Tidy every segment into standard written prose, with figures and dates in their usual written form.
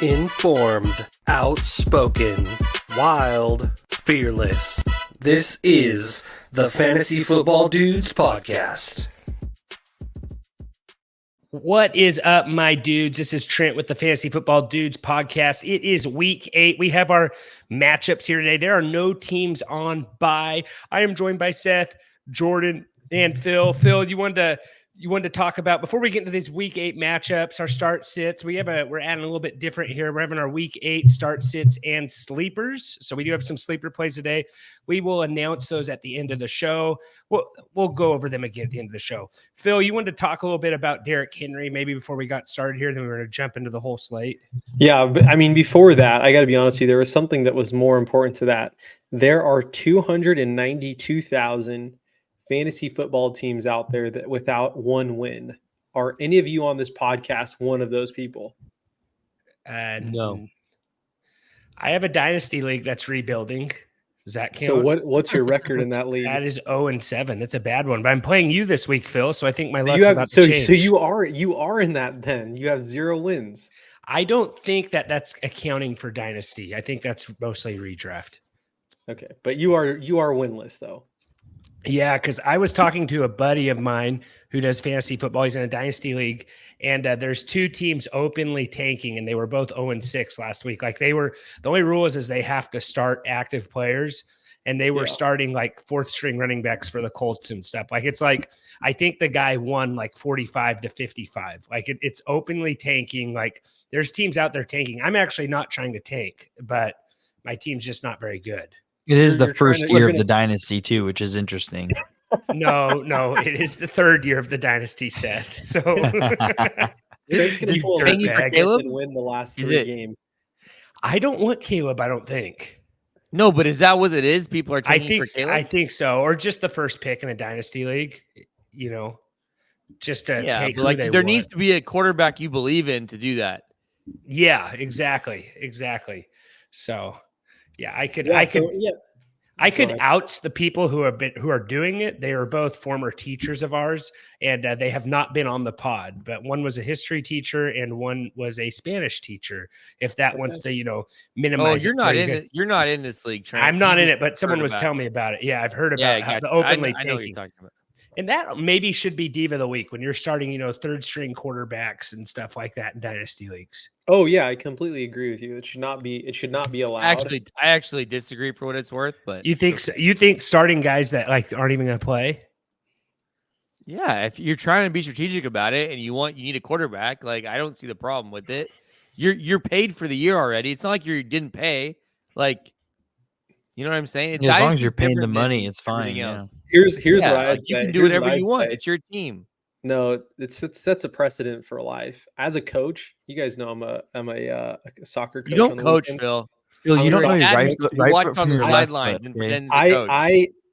Informed, outspoken, wild, fearless. This is the Fantasy Football Dudes Podcast. What is up, my dudes? This is Trent with the Fantasy Football Dudes Podcast. It is week 8. We have our matchups here today. There are no teams on bye. I am joined by Seth, Jordan, and Phill. Phill, you wanted to talk about, before we get into these week 8 matchups, our start sits. We're adding a little bit different here. We're having our week 8 start sits and sleepers. So we do have some sleeper plays today. We will announce those at the end of the show. We'll go over them again at the end of the show. Phill, you wanted to talk a little bit about Derrick Henry, maybe before we got started here, then we were going to jump into the whole slate. Yeah, but I mean, before that, I got to be honest with you, there was something that was more important to that. There are 292,000 fantasy football teams out there that without one win. Are any of you on this podcast one of those people? No. I have a dynasty league that's rebuilding. Does that count? So what's your record in that league? That is 0-7. That's a bad one. But I'm playing you this week, Phill, so I think my luck's about to change. So you are in that then. You have 0 wins. I don't think that's accounting for dynasty. I think that's mostly redraft. Okay, but you are winless though. Yeah, because I was talking to a buddy of mine who does fantasy football. He's in a dynasty league, and there's 2 teams openly tanking, and they were both 0-6 last week. Like the only rule is they have to start active players, and they were starting like 4th string running backs for the Colts and stuff. Like it's like I think the guy won like 45-55. Like it's openly tanking. Like there's teams out there tanking. I'm actually not trying to tank, but my team's just not very good. It is the first year of the dynasty too, which is interesting. No, it is the 3rd year of the dynasty, Seth. So Trent's going to pull a Caleb and win the last 3 games. I don't want Caleb, I don't think. No, but is that what it is? People are taking for Caleb? I think so. Or just the first pick in a dynasty league, just to take who they there want. needs to be a quarterback you believe in to do that. Yeah, exactly. So yeah, I could outs the people who are doing it. They are both former teachers of ours, and they have not been on the pod. But one was a history teacher, and one was a Spanish teacher. If that wants to, minimize. Oh, you're not in it. You're not in this league, Trent. I'm not in it, but someone was telling me about it. Yeah, I've heard about how the openly I know what you're talking about. And that maybe should be Diva of the Week when you're starting, 3rd string quarterbacks and stuff like that in dynasty leagues. Oh yeah, I completely agree with you. It should not be allowed. I actually disagree for what it's worth, but you think starting guys that aren't even going to play? Yeah, if you're trying to be strategic about it and you need a quarterback, I don't see the problem with it. You're paid for the year already. It's not like you didn't pay. You know what I'm saying? As long as you're paying the money, it's fine. Yeah. Here's what I'd say. You can do whatever you want. It's your team. No, it sets a precedent for life. As a coach, you guys know I'm a soccer coach. You don't coach, Phill. Phill, you don't know your right watch on the sidelines and pretend to coach.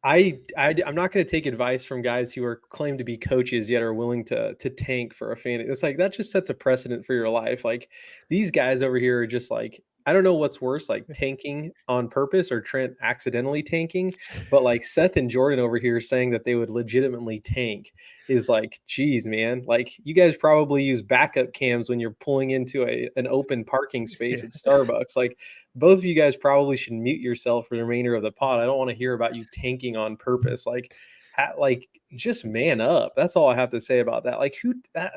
I'm not going to take advice from guys who are claimed to be coaches yet are willing to tank for a fan. It's that just sets a precedent for your life. These guys over here are just I don't know what's worse, tanking on purpose or Trent accidentally tanking, but Seth and Jordan over here saying that they would legitimately tank is geez, man. You guys probably use backup cams when you're pulling into an open parking space at Starbucks. Both of you guys probably should mute yourself for the remainder of the pod. I don't want to hear about you tanking on purpose. Just man up. That's all I have to say about that.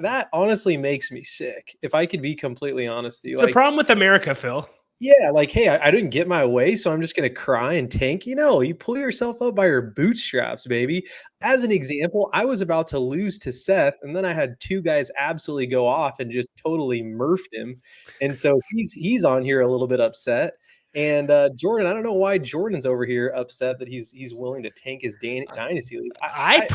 That honestly makes me sick. If I could be completely honest with you. It's the problem with America, Phill. Yeah, hey, I didn't get my way, so I'm just going to cry and tank. You pull yourself up by your bootstraps, baby. As an example, I was about to lose to Seth, and then I had 2 guys absolutely go off and just totally murphed him. And so he's on here a little bit upset. And Jordan, I don't know why Jordan's over here upset that he's willing to tank his dynasty league. I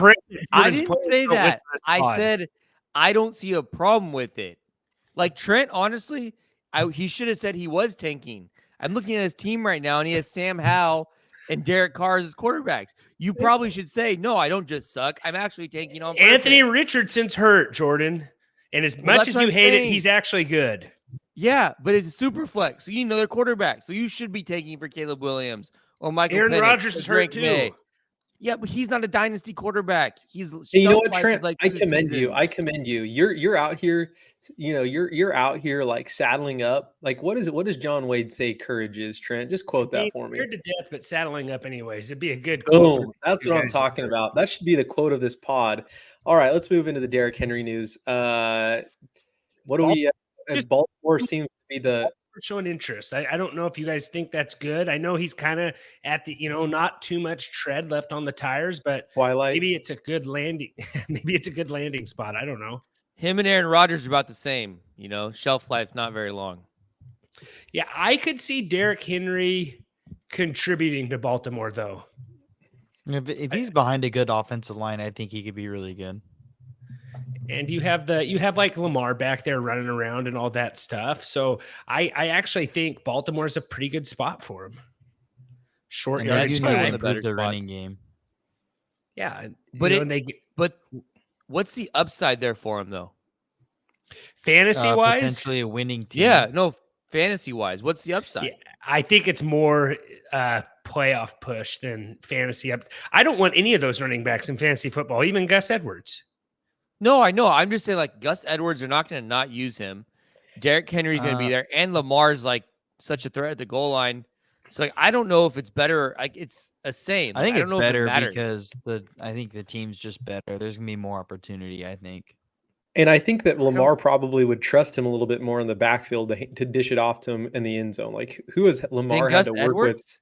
didn't say that. I said I don't see a problem with it. Trent, honestly, he should have said he was tanking. I'm looking at his team right now, and he has Sam Howell and Derek Carr as his quarterbacks. You probably should say, no, I don't just suck. I'm actually tanking on purpose. Anthony Richardson's hurt, Jordan. And as much as you hate it, he's actually good. Yeah, but it's a super flex, so you need another quarterback. So you should be taking for Caleb Williams or Michael Aaron Penix, Rodgers is hurt too. Yeah, but he's not a dynasty quarterback. He's you know what, Trent? Like I commend you. I commend you. You're out here. You're out here like saddling up. Like what is it? What does John Wade say courage is? Trent, just quote that for me. Scared to death, but saddling up anyways. It'd be a good quote. Boom. That's what I'm talking about. That should be the quote of this pod. All right, let's move into the Derrick Henry news. What do we? Baltimore seems to be the showing interest. I don't know if you guys think that's good. I know he's kind of at the, not too much tread left on the tires, but maybe it's a good landing. Maybe it's a good landing spot. I don't know. Him and Aaron Rodgers are about the same, shelf life, not very long. Yeah, I could see Derrick Henry contributing to Baltimore though. If he's behind a good offensive line, I think he could be really good. And you have like Lamar back there running around and all that stuff. So I actually think Baltimore's a pretty good spot for him. Short yardage guy, improve the running game. Yeah, but what's the upside there for him though? Fantasy wise, potentially a winning team. Yeah, no, fantasy wise, what's the upside? Yeah, I think it's more playoff push than fantasy ups. I don't want any of those running backs in fantasy football, even Gus Edwards. No, I know. I'm just saying, like, Gus Edwards are not going to not use him. Derrick Henry's going to be there, and Lamar's like such a threat at the goal line. So, like, I don't know if it's better. Like, it's the same. I think it's better because I think the team's just better. There's going to be more opportunity, I think. And I think that Lamar probably would trust him a little bit more in the backfield to dish it off to him in the end zone. Like, who has Lamar had to work with?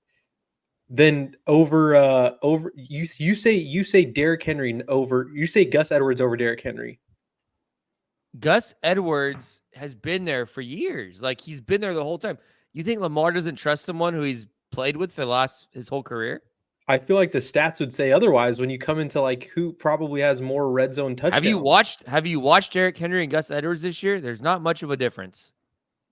Then over you say Derrick Henry over, you say Gus Edwards over Derrick Henry. Gus Edwards has been there for years. Like, he's been there the whole time. You think Lamar doesn't trust someone who he's played with for his whole career? I feel like the stats would say otherwise when you come into like who probably has more red zone touchdowns. Have you watched Derrick Henry and Gus Edwards this year? There's not much of a difference.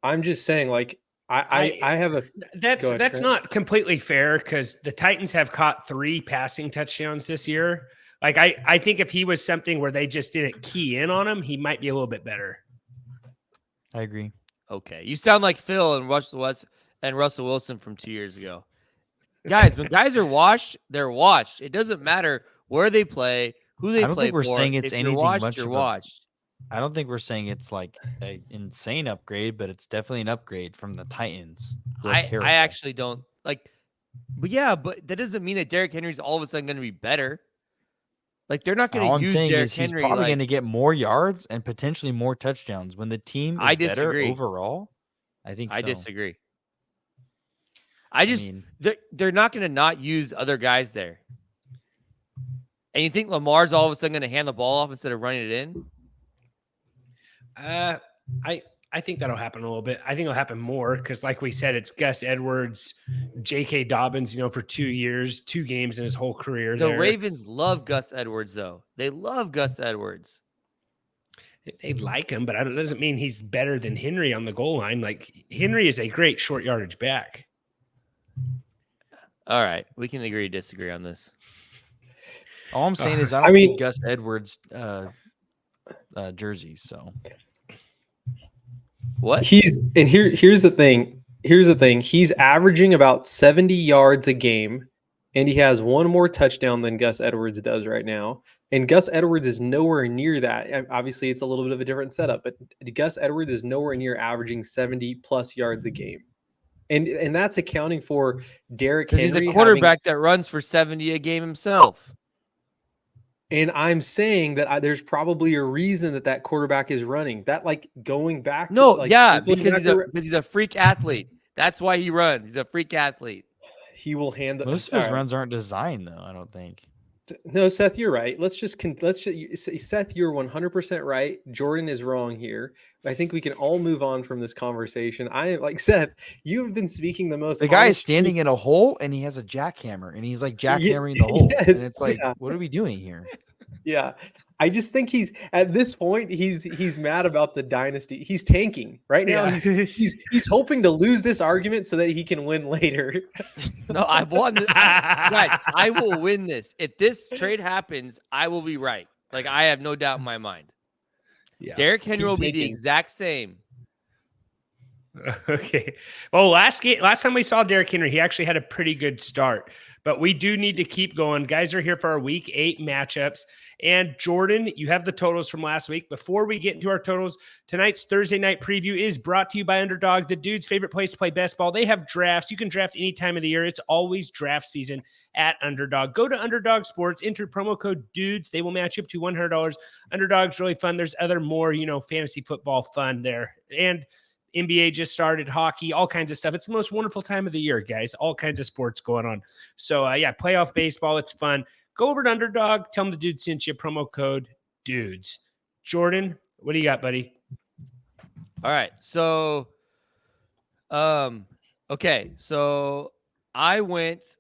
I'm just saying, like, I have a that's not completely fair because the Titans have caught 3 passing touchdowns this year. Like I think if he was something where they just didn't key in on him, he might be a little bit better. I agree. Okay, you sound like Phill and Russell Wilson from 2 years ago. Guys, when guys are washed, they're washed. It doesn't matter where they play, who they play for. I don't think we're saying it's anything much. You're washed. I don't think we're saying it's like an insane upgrade, but it's definitely an upgrade from the Titans. I actually don't like, but yeah, but that doesn't mean that Derrick Henry's all of a sudden going to be better. Like, they're not going to use Derrick Henry. He's probably going to get more yards and potentially more touchdowns when the team is better overall. I think I disagree. They're not going to not use other guys there. And you think Lamar's all of a sudden going to hand the ball off instead of running it in? I think that'll happen a little bit. I think it'll happen more because, like we said, it's Gus Edwards, J.K. Dobbins, for 2 years, 2 games in his whole career. The Ravens love Gus Edwards, though. They love Gus Edwards. They like him, but it doesn't mean he's better than Henry on the goal line. Like, Henry is a great short yardage back. All right, we can agree to disagree on this. All I'm saying is I don't see Gus Edwards jerseys. So what? Here's the thing. He's averaging about 70 yards a game, and he has 1 more touchdown than Gus Edwards does right now. And Gus Edwards is nowhere near that. Obviously, it's a little bit of a different setup, but Gus Edwards is nowhere near averaging 70 plus yards a game. And that's accounting for Derrick Henry. He's a quarterback that runs for 70 a game himself. And I'm saying that there's probably a reason that quarterback is running. That, like, going back. Because he's a freak athlete. That's why he runs. He's a freak athlete. He will hand the. Most of his runs aren't designed, though. I don't think. No, Seth, you're right. Seth, you're 100% right. Jordan is wrong here. I think we can all move on from this conversation. Seth, you've been speaking the most. The guy is standing in a hole and he has a jackhammer and he's like jackhammering the hole. Yes, and it's like, what are we doing here? Yeah. I just think he's at this point, he's mad about the dynasty. He's tanking right now. Yeah. He's hoping to lose this argument so that he can win later. No, I've won this. Guys, I will win this. If this trade happens, I will be right. Like, I have no doubt in my mind. Yeah. Derrick Henry will be the exact same. Okay. Well, last time we saw Derrick Henry, he actually had a pretty good start. But we do need to keep going. Guys are here for our week 8 matchups. And Jordan, you have the totals from last week. Before we get into our totals, tonight's Thursday night preview is brought to you by Underdog, the dude's favorite place to play best ball. They have drafts. You can draft any time of the year. It's always draft season at Underdog. Go to Underdog Sports, enter promo code DUDES. They will match you up to $100. Underdog's really fun. There's other more, fantasy football fun there. And NBA just started, hockey, all kinds of stuff. It's the most wonderful time of the year, guys. All kinds of sports going on. So, playoff baseball, it's fun. Go over to Underdog. Tell them the dude sent you, promo code DUDES. Jordan, what do you got, buddy? All right. So, okay. So, I went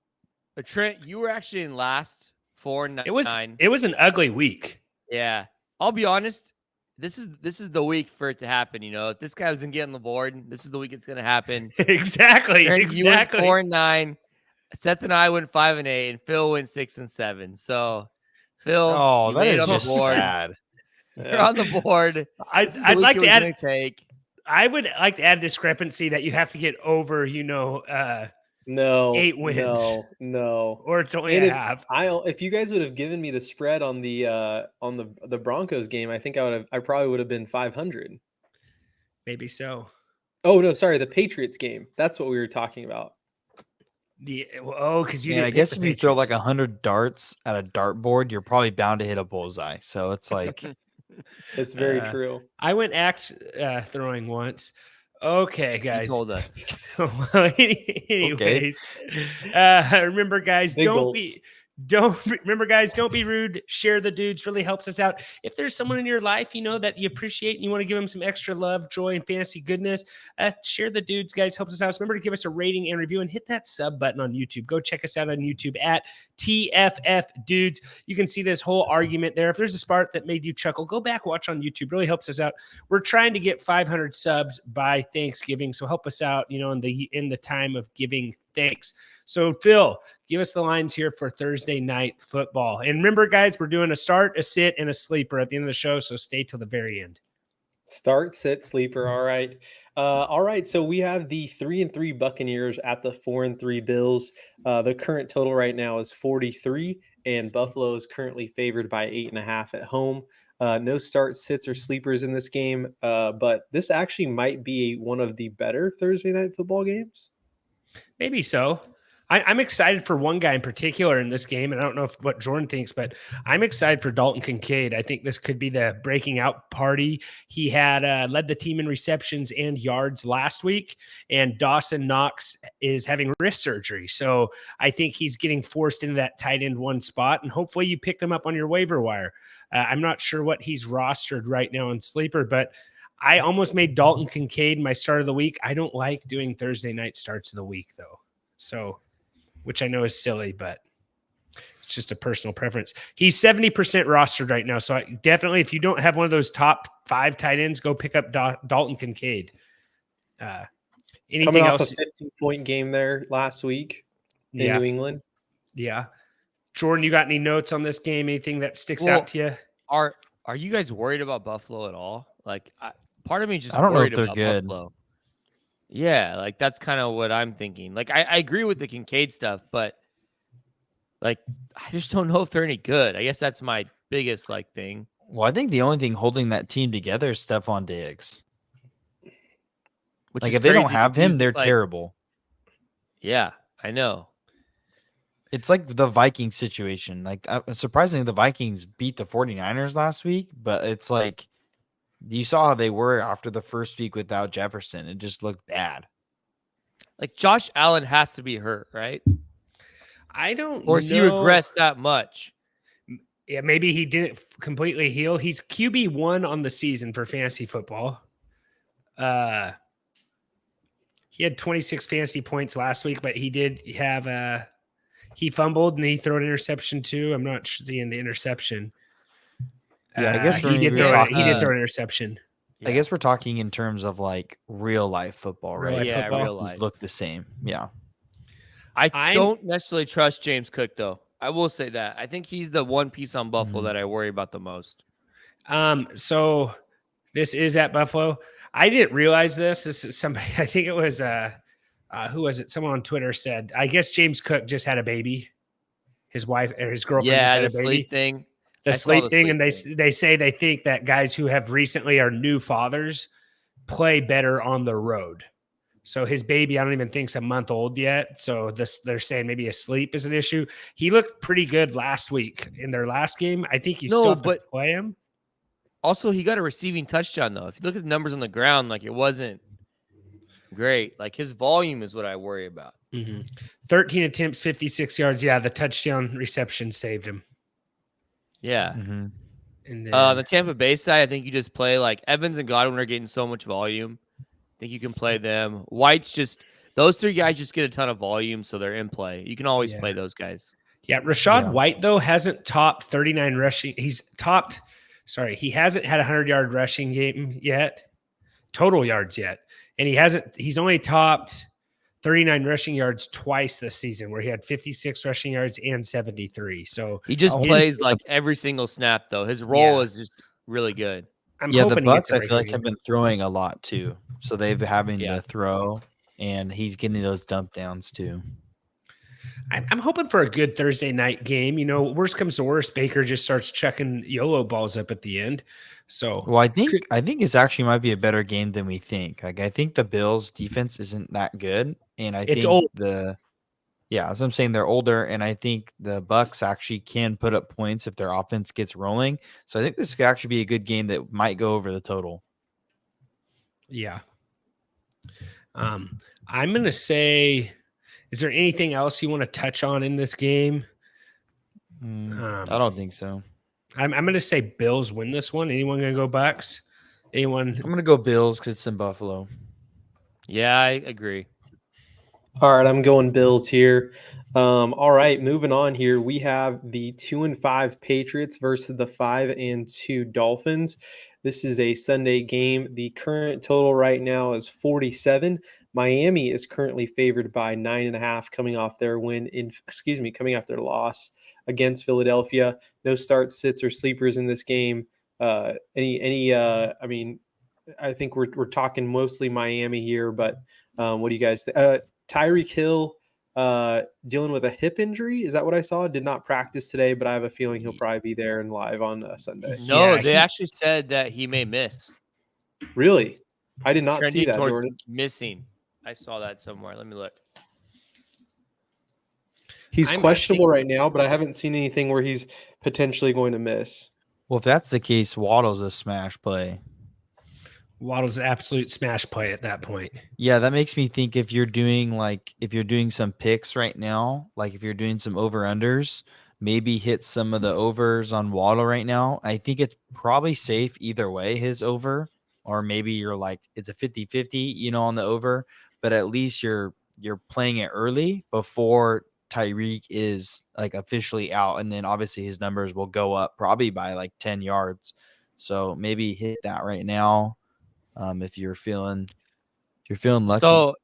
– Trent, you were actually in last 4-9. It was an ugly week. Yeah. I'll be honest. This is the week for it to happen. If this guy doesn't get on the board, this is the week it's going to happen. Exactly. You went 4-9. Seth and I went 5-8, and Phill went 6-7. So, Phill, that is just sad. You're on the board. I'd like to add. I would like to add discrepancy that you have to get over, 8 wins. No. Or it's only a half. If you guys would have given me the spread on the Broncos game, I think I probably would have been 500. Maybe so. Oh no, sorry, the Patriots game. That's what we were talking about. Because I guess if you throw like 100 darts at a dartboard, you're probably bound to hit a bullseye. So it's like it's very true. I went axe throwing once. Okay, guys. You told us. Anyways, remember, guys, don't be rude. Share the dudes, really helps us out. If there's someone in your life, that you appreciate and you want to give them some extra love, joy, and fantasy goodness, share the dudes, guys, helps us out. So remember to give us a rating and review and hit that sub button on YouTube. Go check us out on YouTube at TFF Dudes. You can see this whole argument there. If there's a part that made you chuckle, go back, watch on YouTube. Really helps us out. We're trying to get 500 subs by Thanksgiving, so help us out, in the time of giving thanks. So, Phill, give us the lines here for Thursday night football. And remember, guys, we're doing a start, a sit, and a sleeper at the end of the show, so stay till the very end. Start, sit, sleeper. All right. So we have the 3-3 Buccaneers at the 4-3 Bills. The current total right now is 43, and Buffalo is currently favored by 8.5 at home. No start, sits, or sleepers in this game, but this actually might be one of the better Thursday night football games. Maybe so. I'm excited for one guy in particular in this game, and I don't know what Jordan thinks, but I'm excited for Dalton Kincaid. I think this could be the breaking out party. He had led the team in receptions and yards last week, and Dawson Knox is having wrist surgery. So I think he's getting forced into that tight end 1 spot, and hopefully you picked him up on your waiver wire. I'm not sure what he's rostered right now in Sleeper, but I almost made Dalton Kincaid my start of the week. I don't like doing Thursday night starts of the week, though. So, which I know is silly, but it's just a personal preference. He's 70% rostered right now. So definitely, if you don't have one of those top 5 tight ends, go pick up Dalton Kincaid. Anything Coming off else? A 15-point game there last week in New England. Yeah. Jordan, you got any notes on this game? Anything that sticks out to you? Are you guys worried about Buffalo at all? Like, part of me just I don't know if worried they're about good. Buffalo. Yeah, like that's kind of what I'm thinking. Like, I agree with the Kincaid stuff, but like, I just don't know if they're any good. I guess that's my biggest thing. Well, I think the only thing holding that team together is Stephon Diggs. Which if is they don't crazy have him, because they're terrible. Yeah, I know. It's like the Vikings situation. Like, surprisingly, the Vikings beat the 49ers last week, but it's like you saw how they were after the first week without Jefferson. It just looked bad. Like, Josh Allen has to be hurt, right? I don't know. Or has he regressed that much? Yeah, maybe he didn't completely heal. He's QB1 on the season for fantasy football. He had 26 fantasy points last week, but he did have he fumbled and he threw an interception too. I'm not seeing the interception. Yeah, I guess he did throw an interception. I guess we're talking in terms of like real life football, right? Yeah, real life. These look the same. Yeah. I don't necessarily trust James Cook, though. I will say that. I think he's the one piece on Buffalo that I worry about the most. So this is at Buffalo. I didn't realize this. This is somebody, I think it was who was it? Someone on Twitter said, I guess James Cook just had a baby. His wife or his girlfriend just had a baby. Sleep thing. The sleep thing. And they say they think that guys who have recently are new fathers play better on the road. So his baby, I don't even think is a month old yet. So they're saying maybe a sleep is an issue. He looked pretty good last week in their last game. I think you still have to play him. Also, he got a receiving touchdown, though. If you look at the numbers on the ground, like it wasn't great. Like his volume is what I worry about. 13 attempts, 56 yards. Yeah, the touchdown reception saved him. Yeah. And then, the Tampa Bay side, I think you just play like Evans and Godwin are getting so much volume. I think you can play them. White's just those three guys just get a ton of volume, so they're in play. You can always play those guys. Yeah, Rachaad White though hasn't topped 39 rushing. He hasn't had a 100-yard rushing game yet, total yards yet, and he's only topped 39 rushing yards twice this season, where he had 56 rushing yards and 73. So he just plays like every single snap, though. His role is just really good. The Bucks, I feel like, have been throwing a lot too, so they've been having to throw, and he's getting those dump downs too. I'm hoping for a good Thursday night game. You know, worst comes to worst, Baker just starts chucking YOLO balls up at the end. So, well, I think it's actually might be a better game than we think. Like, I think the Bills' defense isn't that good, and it's old. As I'm saying, they're older, and I think the Bucks actually can put up points if their offense gets rolling. So I think this could actually be a good game that might go over the total. Yeah. I'm going to say, is there anything else you want to touch on in this game? I don't think so. I'm going to say Bills win this one. Anyone going to go Bucks? Anyone? I'm going to go Bills because it's in Buffalo. Yeah, I agree. All right, I'm going Bills here. All right, moving on here. We have the 2-5 Patriots versus the 5-2 Dolphins. This is a Sunday game. The current total right now is 47. Miami is currently favored by 9.5, coming off their loss against Philadelphia. No starts, sits, or sleepers in this game. I think we're talking mostly Miami here, but what do you guys think? Tyreek Hill dealing with a hip injury. Is that what I saw? Did not practice today, but I have a feeling he'll probably be there and live on Sunday. No, they actually said that he may miss. Really? I did not Trending see that, towards Jordan. Missing. I saw that somewhere. Let me look. He's questionable right now, but I haven't seen anything where he's potentially going to miss. Well, if that's the case, Waddle's a smash play. Waddle's an absolute smash play at that point. Yeah, that makes me think if you're doing some picks right now, like if you're doing some over-unders, maybe hit some of the overs on Waddle right now. I think it's probably safe either way, his over, or maybe you're like it's a 50-50, on the over, but at least you're playing it early before Tyreek is like officially out, and then obviously his numbers will go up probably by like 10 yards. So maybe hit that right now. If you're feeling lucky. So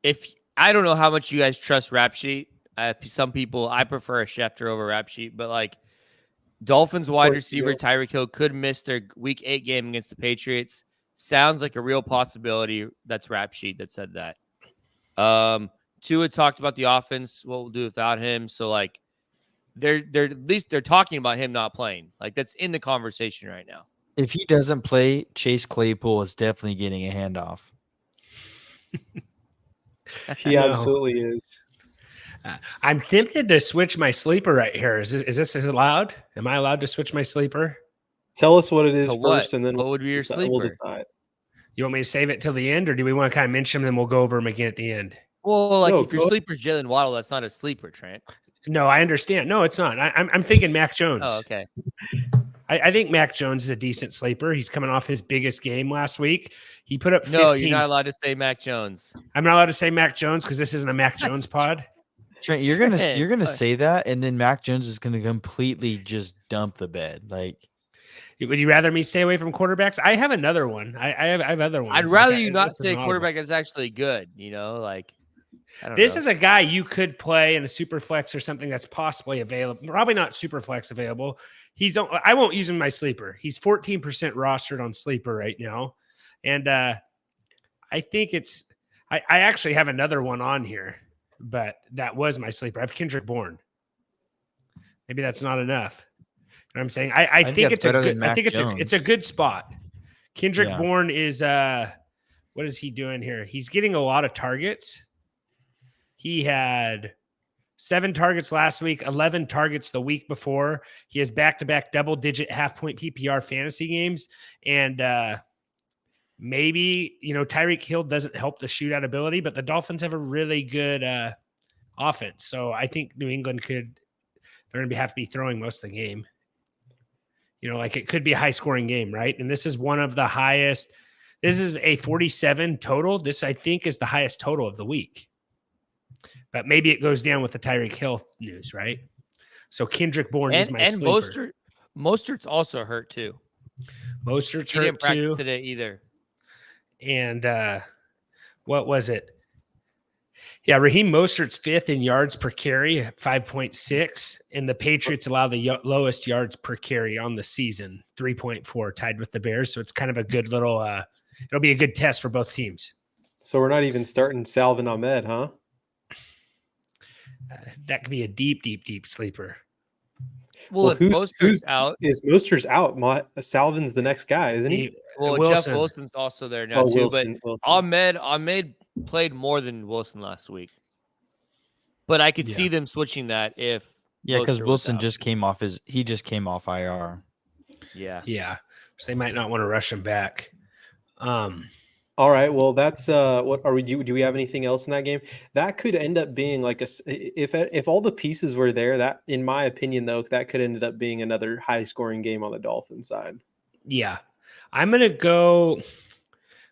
if I don't know how much you guys trust Rap Sheet. Some people, I prefer a Schefter over Rap Sheet, but like Dolphins wide receiver Tyreek Hill could miss their Week 8 game against the Patriots. Sounds like a real possibility. That's Rap Sheet that said that. Tua talked about the offense, what we'll do without him. So like they're at least they're talking about him not playing. Like that's in the conversation right now. If he doesn't play, Chase Claypool is definitely getting a handoff. He absolutely is. I'm tempted to switch my sleeper right here. Is this allowed? Am I allowed to switch my sleeper? Tell us what it is first, and then what would be your sleeper? We'll decide. You want me to save it till the end, or do we want to kind of mention them, then we'll go over them again at the end? Well, if your sleeper's Jalen Waddle, that's not a sleeper, Trent. No, I understand. No, it's not. I'm thinking Mac Jones. Oh, okay. I think Mac Jones is a decent sleeper. He's coming off his biggest game last week. He put up 15. No, you're not allowed to say Mac Jones. I'm not allowed to say Mac Jones because this isn't a Mac Jones pod. Trent, you're gonna say that, and then Mac Jones is gonna completely just dump the bed. Like, would you rather me stay away from quarterbacks? I have another one. I have other ones. I'd rather you not say quarterback is actually good. This is a guy you could play in a super flex or something that's possibly available. Probably not super flex available. I won't use him in my sleeper. He's 14% rostered on sleeper right now. And I think I actually have another one on here, but that was my sleeper. I have Kendrick Bourne. Maybe that's not enough. You know what I'm saying? I think it's a good. I think it's a good spot. Kendrick Bourne is what is he doing here? He's getting a lot of targets. He had 7 targets last week, 11 targets the week before. He has back-to-back double-digit half-point PPR fantasy games, and maybe Tyreek Hill doesn't help the shootout ability, but the Dolphins have a really good offense. So I think New England they're going to have to be throwing most of the game. Like it could be a high-scoring game, right? And this is one of the highest. This is a 47 total. This, I think, is the highest total of the week. But maybe it goes down with the Tyreek Hill news, right? So Kendrick Bourne is my sleeper. Mostert's also hurt too. Mostert's he hurt didn't practice too today either. And what was it? Yeah, Raheem Mostert's 5th in yards per carry at 5.6, and the Patriots allow the lowest yards per carry on the season, 3.4, tied with the Bears. So it's kind of a good little. It'll be a good test for both teams. So we're not even starting Salvin Ahmed, huh? That could be a deep sleeper. Well, Mostert's out. Is Mostert's out? Salvin's the next guy, isn't he? Jeff Wilson's also there now too. Wilson. Ahmed played more than Wilson last week. But I could see them switching that if because Wilson just came off IR. Yeah. So they might not want to rush him back. All right. Well, that's what are we do? Do we have anything else in that game? That could end up being like if all the pieces were there, that in my opinion, though, that could end up being another high scoring game on the Dolphins side. Yeah. I'm going to go,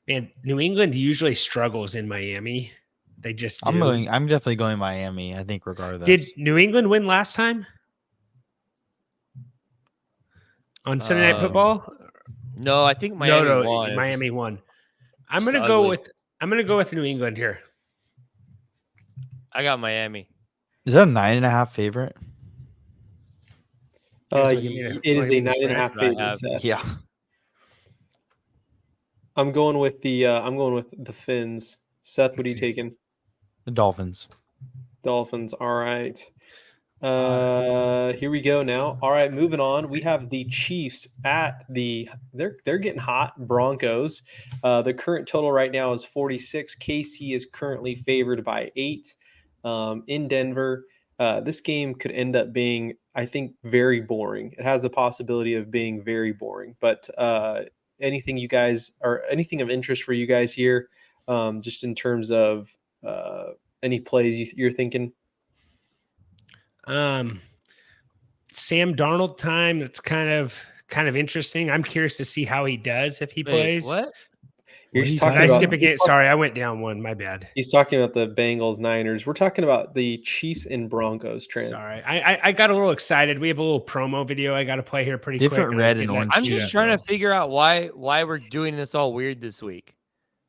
man, New England usually struggles in Miami. They just do. I'm definitely going Miami, I think, regardless. Did New England win last time? On Sunday Night Football? No, I think Miami won. Miami won. I'm going to go with New England here. I got Miami. Is that a 9.5 favorite? It is a 9.5 favorite. Yeah. I'm going with the Fins. Seth, what are you taking? The Dolphins. Dolphins. All right. Here we go now. All right, moving on. We have the Chiefs at they're getting hot Broncos. The current total right now is 46. KC is currently favored by 8 in Denver. This game could end up being, I think, very boring. It has the possibility of being very boring. But anything you guys or anything of interest for you guys here, just in terms of any plays you're thinking? Sam Darnold time. That's kind of interesting. I'm curious to see how he does if he plays. What? Sorry, I went down one. My bad. He's talking about the Bengals Niners. We're talking about the Chiefs and Broncos. Trent. Sorry, I got a little excited. We have a little promo video I got to play here pretty different quick. Red and orange. I'm just trying to figure out why we're doing this all weird this week.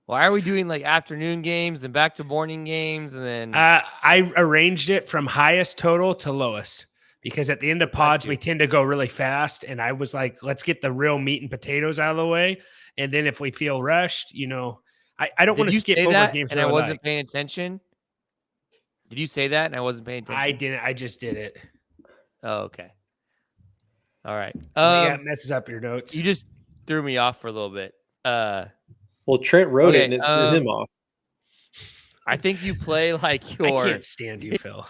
Why are we doing like afternoon games and back to morning games and then? I arranged it from highest total to lowest because at the end of pods we tend to go really fast, and I was like, let's get the real meat and potatoes out of the way, and then if we feel rushed, I don't want to skip over games. And I wasn't paying attention. Did you say that and I wasn't paying attention? I didn't. I just did it. Oh, okay. All right. That messes up your notes. You just threw me off for a little bit. Well, Trent wrote it and it threw him off. I think you play like your. I can't stand you, Phil.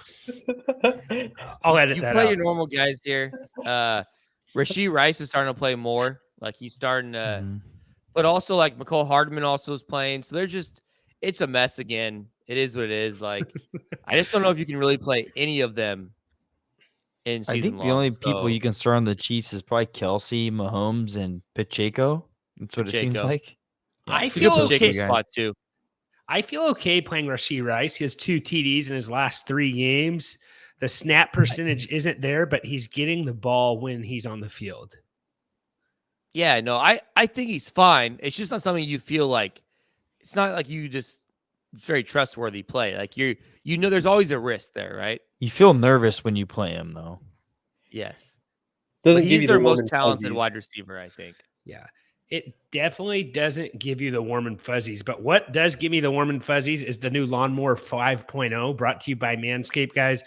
I'll edit that out. You play your normal guys here. Rashee Rice is starting to play more. Like he's starting to, but also like McCole Hardman also is playing. So it's a mess again. It is what it is. Like I just don't know if you can really play any of them in season. I think the only people you can start on the Chiefs is probably Kelsey, Mahomes, and Pacheco. That's what it seems like. Yeah. I feel okay. Spot too. I feel okay playing Rashee Rice. He has 2 TDs in his last 3 games. The snap percentage isn't there, but he's getting the ball when he's on the field. Yeah, no, I think he's fine. It's just not something you feel like. It's not like you just very trustworthy play. Like there's always a risk there, right? You feel nervous when you play him, though. Yes. He's their most talented wide receiver, I think. Yeah. It definitely doesn't give you the warm and fuzzies, but what does give me the warm and fuzzies is the new Lawnmower 5.0 brought to you by Manscaped, guys.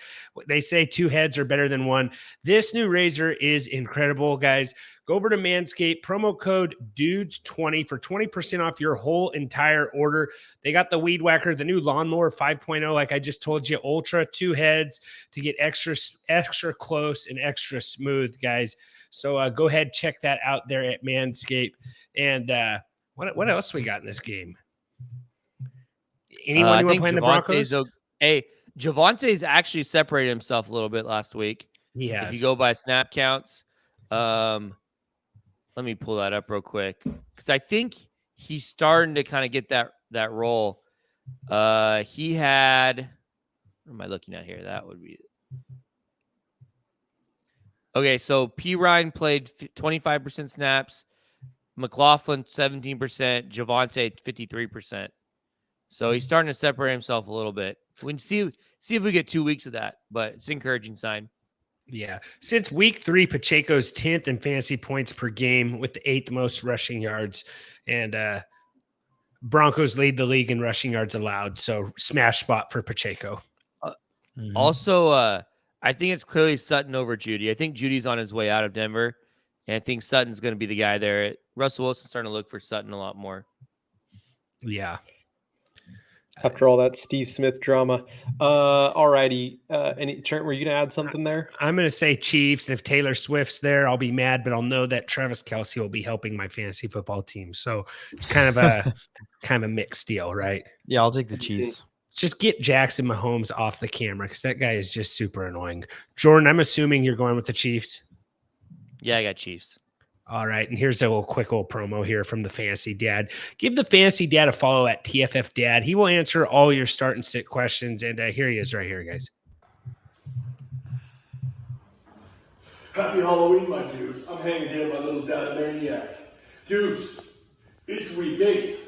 They say 2 heads are better than 1. This new razor is incredible, guys. Go over to Manscaped, promo code DUDES20 for 20% off your whole entire order. They got the Weed Whacker, the new Lawnmower 5.0, like I just told you, Ultra 2 heads to get extra close and extra smooth, guys. So go ahead, check that out there at Manscaped. And what else we got in this game? Anyone you want to play in the Broncos? Javonte's actually separated himself a little bit last week. He has. If you go by snap counts, let me pull that up real quick because I think he's starting to kind of get that role. He had. What am I looking at here? That would be. Okay, so P. Ryan played 25% snaps, McLaughlin 17%, Javonte 53%. So he's starting to separate himself a little bit. We can see if we get 2 weeks of that, but it's an encouraging sign. Yeah. Since week 3, Pacheco's 10th in fantasy points per game with the 8th most rushing yards. And Broncos lead the league in rushing yards allowed. So smash spot for Pacheco. Also, I think it's clearly Sutton over Judy. I think Judy's on his way out of Denver, and I think Sutton's going to be the guy there. Russell Wilson's starting to look for Sutton a lot more. Yeah. After all that Steve Smith drama. All righty. Trent, were you going to add something there? I'm going to say Chiefs, and if Taylor Swift's there, I'll be mad, but I'll know that Travis Kelce will be helping my fantasy football team. So it's kind of a mixed deal, right? Yeah, I'll take the Chiefs. Just get Jackson Mahomes off the camera because that guy is just super annoying. Jordan, I'm assuming you're going with the Chiefs. Yeah, I got Chiefs. All right, and here's a quick old promo here from the Fantasy Dad. Give the Fantasy Dad a follow at TFF Dad. He will answer all your start and sit questions, and here he is right here, guys. Happy Halloween, my dudes. I'm hanging here with my little data maniac. Dudes, it's week 8.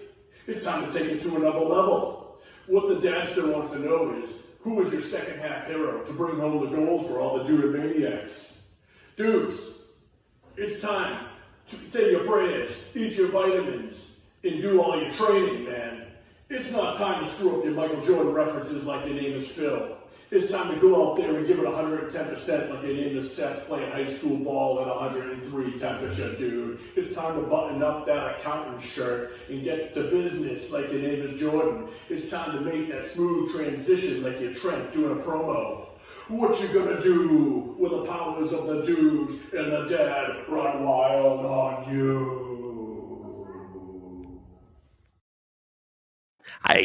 It's time to take it to another level. What the Dadster wants to know is, who was your second half hero to bring home the goals for all the Duda maniacs? Dudes, it's time to say your prayers, eat your vitamins, and do all your training, man. It's not time to screw up your Michael Jordan references like your name is Phill. It's time to go out there and give it 110% like your name is Seth playing high school ball at 103 temperature, dude. It's time to button up that accountant shirt and get to business like your name is Jordan. It's time to make that smooth transition like you're Trent doing a promo. What you gonna do when the powers of the dudes and the dad run wild on you?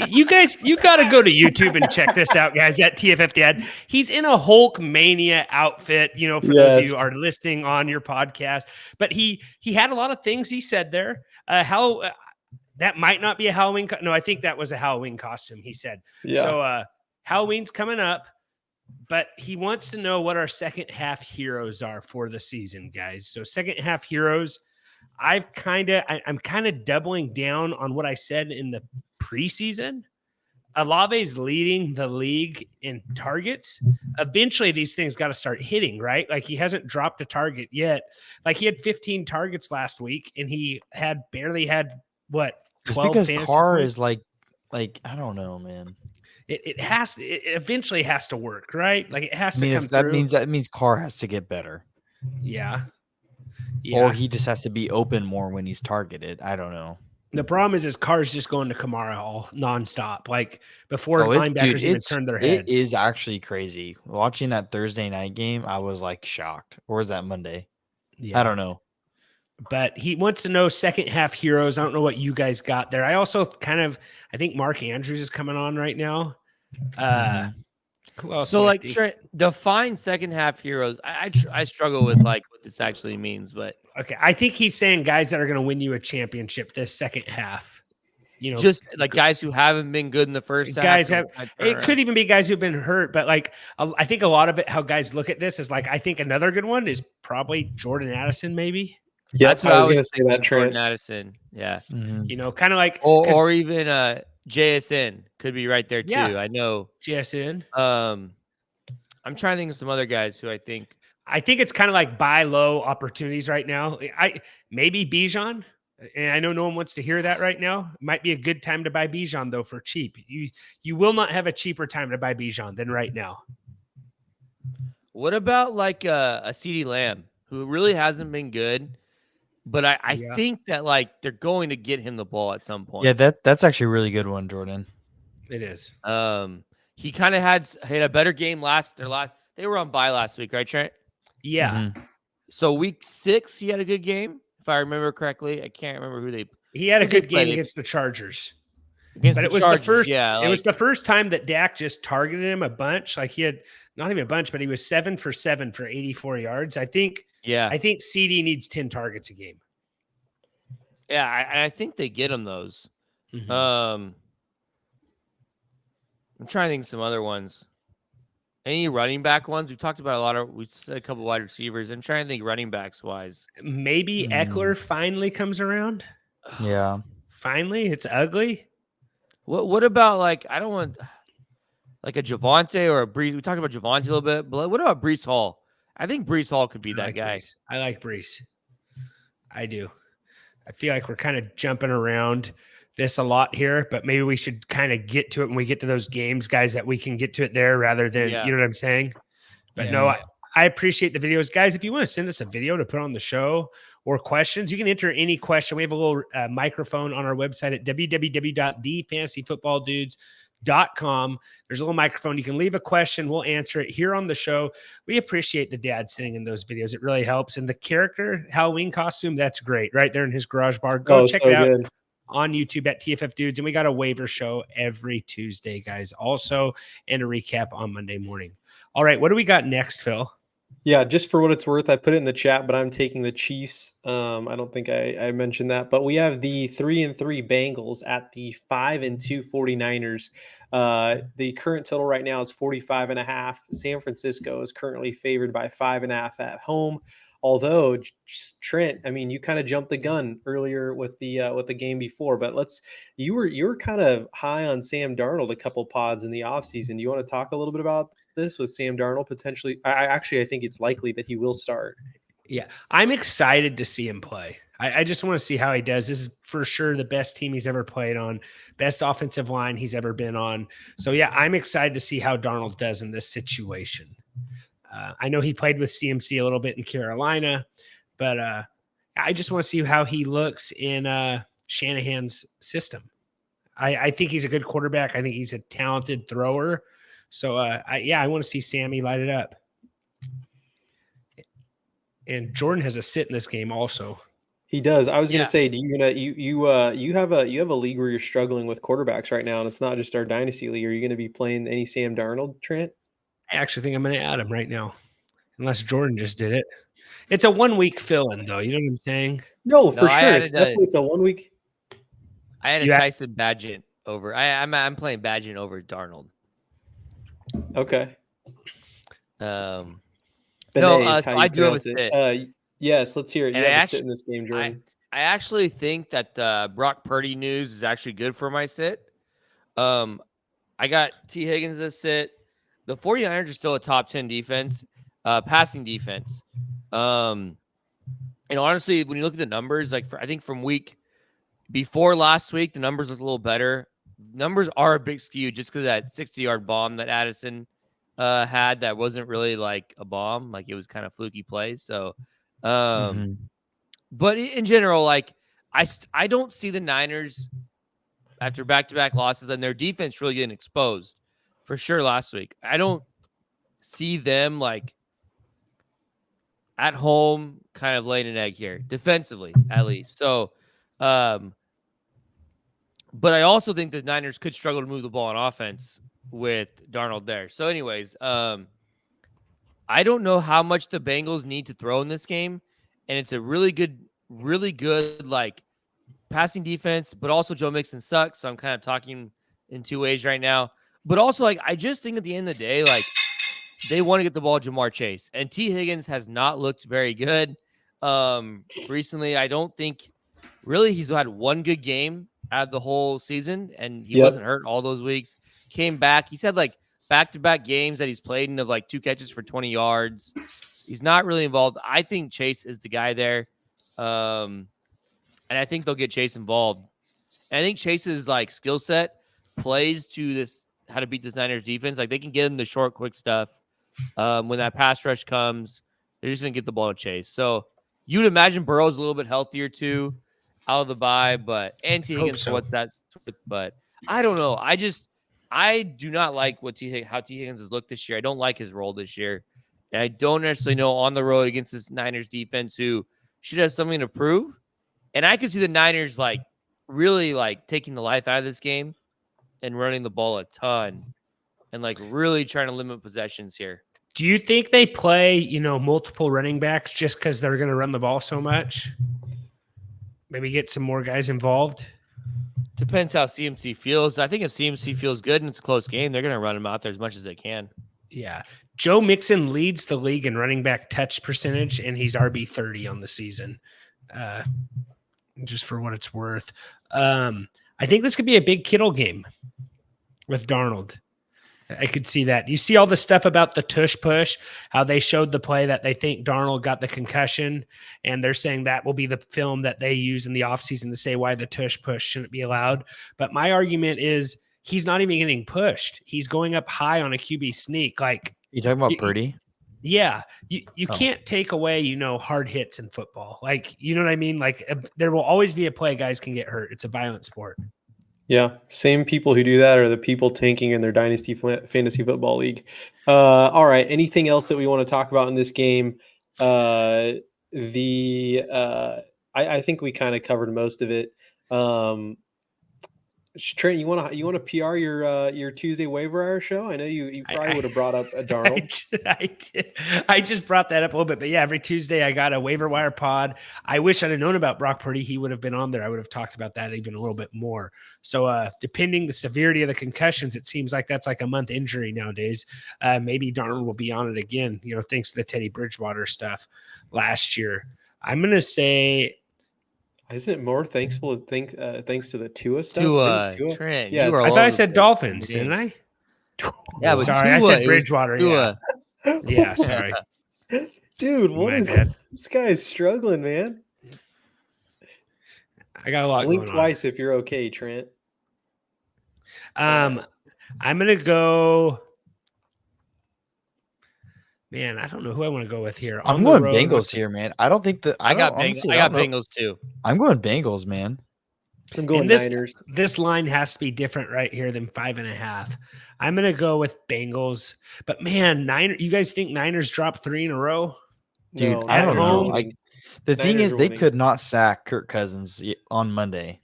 You got to go to YouTube and check this out, guys, at TFF Dad. He's in a Hulk Mania outfit, for those of you who are listening on your podcast. But he had a lot of things he said there. How that might not be a Halloween. No, I think that was a Halloween costume, he said. Yeah. So Halloween's coming up, but he wants to know what our second half heroes are for the season, guys. So second half heroes, I'm kind of doubling down on what I said in the preseason. Olave's leading the league in targets. Eventually, these things got to start hitting, right? Like, he hasn't dropped a target yet. Like, he had 15 targets last week, and he barely had what? 12 because Carr points? is like I don't know, man. It eventually has to work, right? Like, it has to come through. That means Carr has to get better. Yeah. Or he just has to be open more when he's targeted. I don't know. The problem is Carr's just going to Kamara all nonstop. Like, before linebackers even turn their heads. It is actually crazy. Watching that Thursday night game, I was like shocked. Or was that Monday? Yeah. I don't know. But he wants to know second half heroes. I don't know what you guys got there. I also I think Mark Andrews is coming on right now. So Trent, define second half heroes. I struggle with like what this actually means, but okay. I think he's saying guys that are going to win you a championship this second half. Just like guys who haven't been good in the first half. It could even be guys who've been hurt, but like I think a lot of it, how guys look at this is like, I think another good one is probably Jordan Addison, maybe. Yeah, that's what I was going to say. That Jordan Addison, yeah, kind of like, or even JSN could be right there too. Yeah. I know JSN. I'm trying to think of some other guys who I think it's kind of like buy low opportunities right now. Maybe Bijan. And I know no one wants to hear that right now. It might be a good time to buy Bijan, though, for cheap. You will not have a cheaper time to buy Bijan than right now. What about like a CeeDee Lamb, who really hasn't been good, but I think that like they're going to get him the ball at some point. Yeah, that's actually a really good one, Jordan. It is. He kind of had a better game they were on bye last week, right, Trent? Yeah. Mm-hmm. So week 6, he had a good game, if I remember correctly. I can't remember who he had a good game against the Chargers. It was the first time that Dak just targeted him a bunch. Like he had not even a bunch, but he was 7 for 7 for 84 yards. I think CD needs 10 targets a game. Yeah, I think they get him those. Mm-hmm. I'm trying to think of some other ones. Any running back ones? We talked about we said a couple wide receivers. I'm trying to think running backs wise. Maybe Eckler finally comes around. Yeah. Finally, it's ugly. What about like I don't want like a Javonte or a Brees. We talked about Javonte a little bit, but what about Brees Hall? I think Brees Hall could be that guy. Brees. I like Brees. I do. I feel like we're kind of jumping around this a lot here, but maybe we should kind of get to it when we get to those games, guys, that we can get to it there rather than, you know what I'm saying? But no, I appreciate the videos. Guys, if you want to send us a video to put on the show or questions, you can enter any question. We have a little microphone on our website at www.thefantasyfootballdudes.com. There's a little microphone. You can leave a question. We'll answer it here on the show. We appreciate the dad sitting in those videos. It really helps. And the character Halloween costume, that's great. Right there in his garage bar. Go check it out. Good. On YouTube at TFF Dudes. And we got a waiver show every Tuesday, guys, also, and a recap on Monday morning. All right, what do we got next, Phill? Yeah, just for what it's worth, I put it in the chat, but I'm taking the Chiefs. I don't think I mentioned that, but we have the 3-3 Bengals at the 5-2 49ers. The current total right now is 45.5. San Francisco is currently favored by 5.5 at home. Although Trent, I mean, you kind of jumped the gun earlier with the game before, but you were kind of high on Sam Darnold a couple pods in the offseason. Do you want to talk a little bit about this with Sam Darnold potentially? I think it's likely that he will start. Yeah, I'm excited to see him play. I just want to see how he does. This is for sure the best team he's ever played on, best offensive line he's ever been on. So yeah, I'm excited to see how Darnold does in this situation. I know he played with CMC a little bit in Carolina, but I just want to see how he looks in Shanahan's system. I think he's a good quarterback. I think he's a talented thrower. So, I want to see Sammy light it up. And Jordan has a sit in this game also. He does. I was going to say, do you have a league where you're struggling with quarterbacks right now, and it's not just our dynasty league. Are you going to be playing any Sam Darnold, Trent? I actually think I'm going to add him right now, unless Jordan just did it. It's a 1 week fill-in, though. You know what I'm saying? No, for sure. It's a 1 week. I had a Tyson Badgett over. I'm playing Badgett over Darnold. Okay. I do have a sit. Yes, let's hear it. You have a sit in this game, Jordan. I actually think that the Brock Purdy news is actually good for my sit. I got T. Higgins as a sit. The 49ers are still a top 10 defense, passing defense. And honestly, when you look at the numbers, I think from week before last week, the numbers look a little better. Numbers are a big skew just because that 60-yard bomb that Addison had that wasn't really like a bomb, like it was kind of fluky play. So, but in general, I don't see the Niners after back-to-back losses and their defense really getting exposed for sure last week. I don't see them at home kind of laying an egg here defensively, at least. So, but I also think the Niners could struggle to move the ball on offense with Darnold there. So anyways, I don't know how much the Bengals need to throw in this game. And it's a really good passing defense, but also Joe Mixon sucks. So I'm kind of talking in two ways right now. But also, I just think at the end of the day, they want to get the ball to Jamar Chase. And T. Higgins has not looked very good recently. I don't think really he's had one good game out of the whole season, and he wasn't hurt all those weeks. Came back. He's had back-to-back games that he's played in of 2 catches for 20 yards. He's not really involved. I think Chase is the guy there. And and I think they'll get Chase involved. And I think Chase's like skill set plays to this how to beat this Niners defense. Like they can get him the short, quick stuff. When that pass rush comes, they're just gonna get the ball to Chase. So you'd imagine Burrow's a little bit healthier too, out of the bye, but T. Higgins, what's that? But I don't know. I do not like how T. Higgins has looked this year. I don't like his role this year, and I don't necessarily know on the road against this Niners defense who should have something to prove. And I could see the Niners like really like taking the life out of this game and running the ball a ton and like really trying to limit possessions here. Do you think they play, multiple running backs just because they're going to run the ball so much? Maybe get some more guys involved? Depends how CMC feels. I think if CMC feels good and it's a close game, they're going to run him out there as much as they can. Yeah. Joe Mixon leads the league in running back touch percentage, and he's RB 30 on the season. Just for what it's worth. I think this could be a big Kittle game with Darnold. I could see that. You see all the stuff about the tush push, how they showed the play that they think Darnold got the concussion, and they're saying that will be the film that they use in the offseason to say why the tush push shouldn't be allowed. But my argument is he's not even getting pushed. He's going up high on a QB sneak. Like, you talking about Purdy? Yeah. You can't take away, hard hits in football. Like, you know what I mean? Like, there will always be a play guys can get hurt. It's a violent sport. Yeah, same people who do that are the people tanking in their Dynasty Fantasy Football League. All right, anything else that we want to talk about in this game? I think we kind of covered most of it. Trent, you want to PR your Tuesday waiver wire show? I know you probably would have brought up a Darnold. I just brought that up a little bit, but yeah, every Tuesday I got a waiver wire pod. I wish I'd have known about Brock Purdy. He would have been on there. I would have talked about that even a little bit more. So depending the severity of the concussions, it seems like that's like a month injury nowadays. Maybe Darnold will be on it again, thanks to the Teddy Bridgewater stuff last year. I'm going to say, isn't it more thanks to the Tua stuff? Tua. Trent. Yeah, I thought I said Dolphins, didn't I? Yeah, but sorry, Tua, I said Bridgewater. Yeah, sorry. Dude, this guy is struggling, man. I got a lot Blink going on. Twice if you're okay, Trent. I'm gonna go. Man, I don't know who I want to go with here. I'm going Bengals here, man. I don't think that I got Bengals too. I'm going Bengals, man. I'm going Niners. This line has to be different right here than 5.5. I'm gonna go with Bengals. But man, you guys think Niners drop 3 in a row? Dude, no, I don't know. Like the thing is, they could not sack Kirk Cousins on Monday.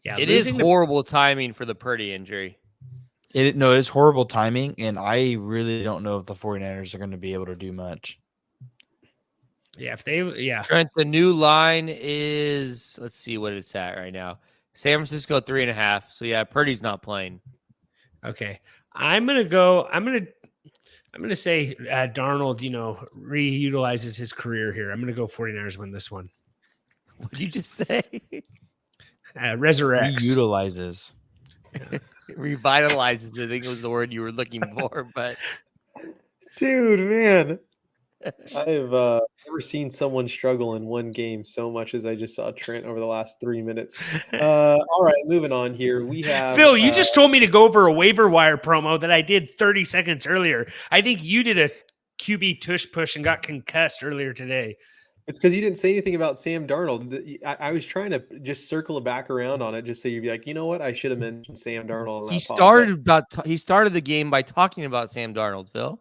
Yeah, it is horrible timing for the Purdy injury. It is horrible timing, and I really don't know if the 49ers are going to be able to do much. Yeah, Trent, the new line is, let's see what it's at right now. San Francisco 3.5. So yeah, Purdy's not playing. Okay. I'm going to say Darnold, reutilizes his career here. I'm going to go 49ers win this one. What did you just say? Resurrects. Reutilizes. Yeah. Revitalizes, I think it was the word you were looking for, but dude, man, I've never seen someone struggle in one game so much as I just saw Trent over the last 3 minutes. All right, moving on here. We have Phil, you just told me to go over a waiver wire promo that I did 30 seconds earlier. I think you did a QB tush push and got concussed earlier today. It's because you didn't say anything about Sam Darnold. I was trying to just circle it back around on it, just so you'd be like, you know what? I should have mentioned Sam Darnold. He started the game by talking about Sam Darnold, Phil.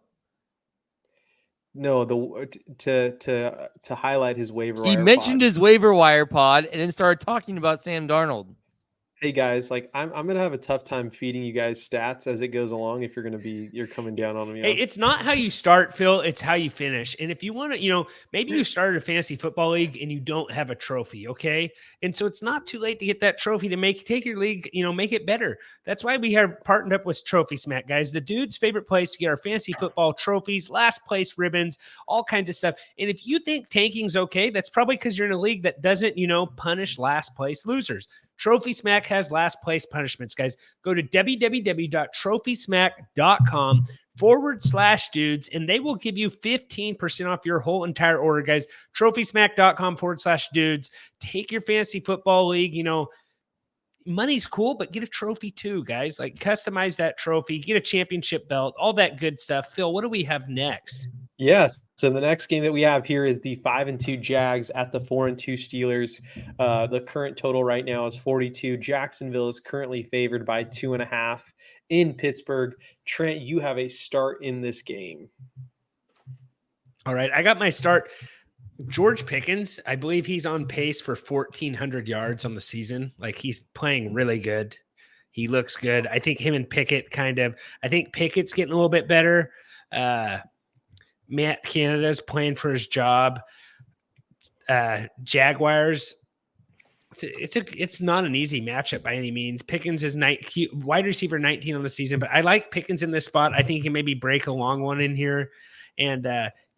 No, to highlight his waiver wire. He mentioned his waiver wire pod and then started talking about Sam Darnold. Hey guys, like I'm gonna have a tough time feeding you guys stats as it goes along if you're coming down on me. Hey, it's not how you start, Phil, it's how you finish. And if you want to, maybe you started a fantasy football league and you don't have a trophy, okay? And so it's not too late to get that trophy to take your league, make it better. That's why we have partnered up with Trophy Smack, guys. The dude's favorite place to get our fantasy football trophies, last place ribbons, all kinds of stuff. And if you think tanking's okay, that's probably because you're in a league that doesn't, punish last place losers. Trophy Smack has last place punishments, guys. Go to www.trophysmack.com trophiesmack.com/dudes, and they will give you 15% off your whole entire order, guys. Trophiesmack.com/dudes. Take your fantasy football league. Money's cool, but get a trophy too, guys. Like, customize that trophy, get a championship belt, all that good stuff. Phill, what do we have next? Yes. So the next game that we have here is the 5-2 Jags at the 4-2 Steelers. The current total right now is 42. Jacksonville is currently favored by 2.5 in Pittsburgh. Trent, you have a start in this game. All right, I got my start. George Pickens, I believe he's on pace for 1,400 yards on the season. Like, he's playing really good. He looks good. I think him and Pickett I think Pickett's getting a little bit better. Matt Canada's playing for his job. Jaguars, it's not an easy matchup by any means. Pickens is wide receiver 19 on the season, but I like Pickens in this spot. I think he can maybe break a long one in here. And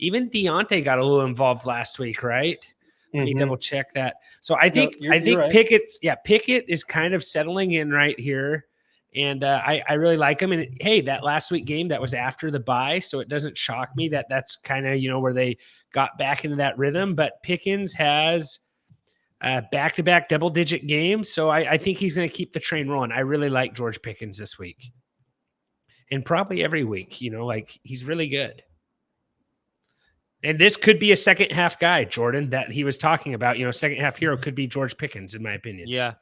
even Deontay got a little involved last week, right? Let me double check that. So I think right. Pickett is kind of settling in right here. And I really like him. And hey, that last week game, that was after the bye, so it doesn't shock me that that's kind of, where they got back into that rhythm. But Pickens has back-to-back double-digit games, so I think he's going to keep the train rolling. I really like George Pickens this week. And probably every week, he's really good. And this could be a second-half guy, Jordan, that he was talking about. Second-half hero could be George Pickens, in my opinion. Yeah.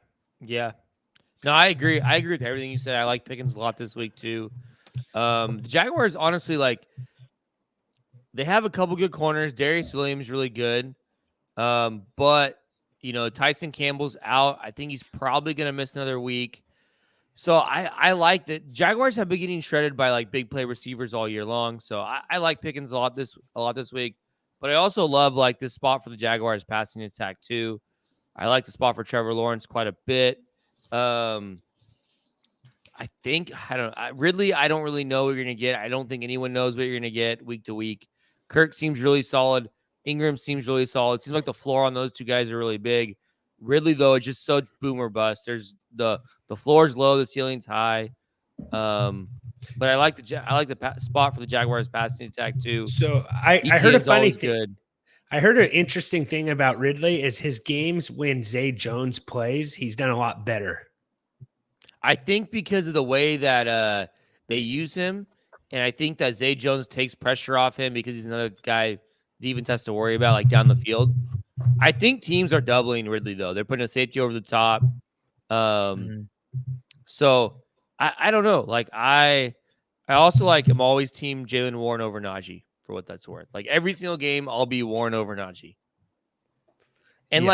No, I agree. I agree with everything you said. I like Pickens a lot this week too. The Jaguars, honestly, they have a couple good corners. Darius Williams really good, but Tyson Campbell's out. I think he's probably going to miss another week. So I like that. Jaguars have been getting shredded by big play receivers all year long. So I like Pickens a lot this week. But I also love this spot for the Jaguars passing attack too. I like the spot for Trevor Lawrence quite a bit. I don't really know what you're going to get. I don't think anyone knows what you're going to get week to week. Kirk seems really solid. Ingram seems really solid. It seems like the floor on those two guys are really big. Ridley, though, it's just so boom or bust. There's the floor's low, the ceiling's high. But I like the spot for the Jaguars passing attack too. So I heard a funny thing. I heard an interesting thing about Ridley is his games when Zay Jones plays, he's done a lot better. I think because of the way that they use him, and I think that Zay Jones takes pressure off him because he's another guy the defense has to worry about down the field. I think teams are doubling Ridley, though. They're putting a safety over the top. So I don't know. I also I'm always team Jaylen Warren over Najee for what that's worth. Every single game, I'll be Warren over Najee. And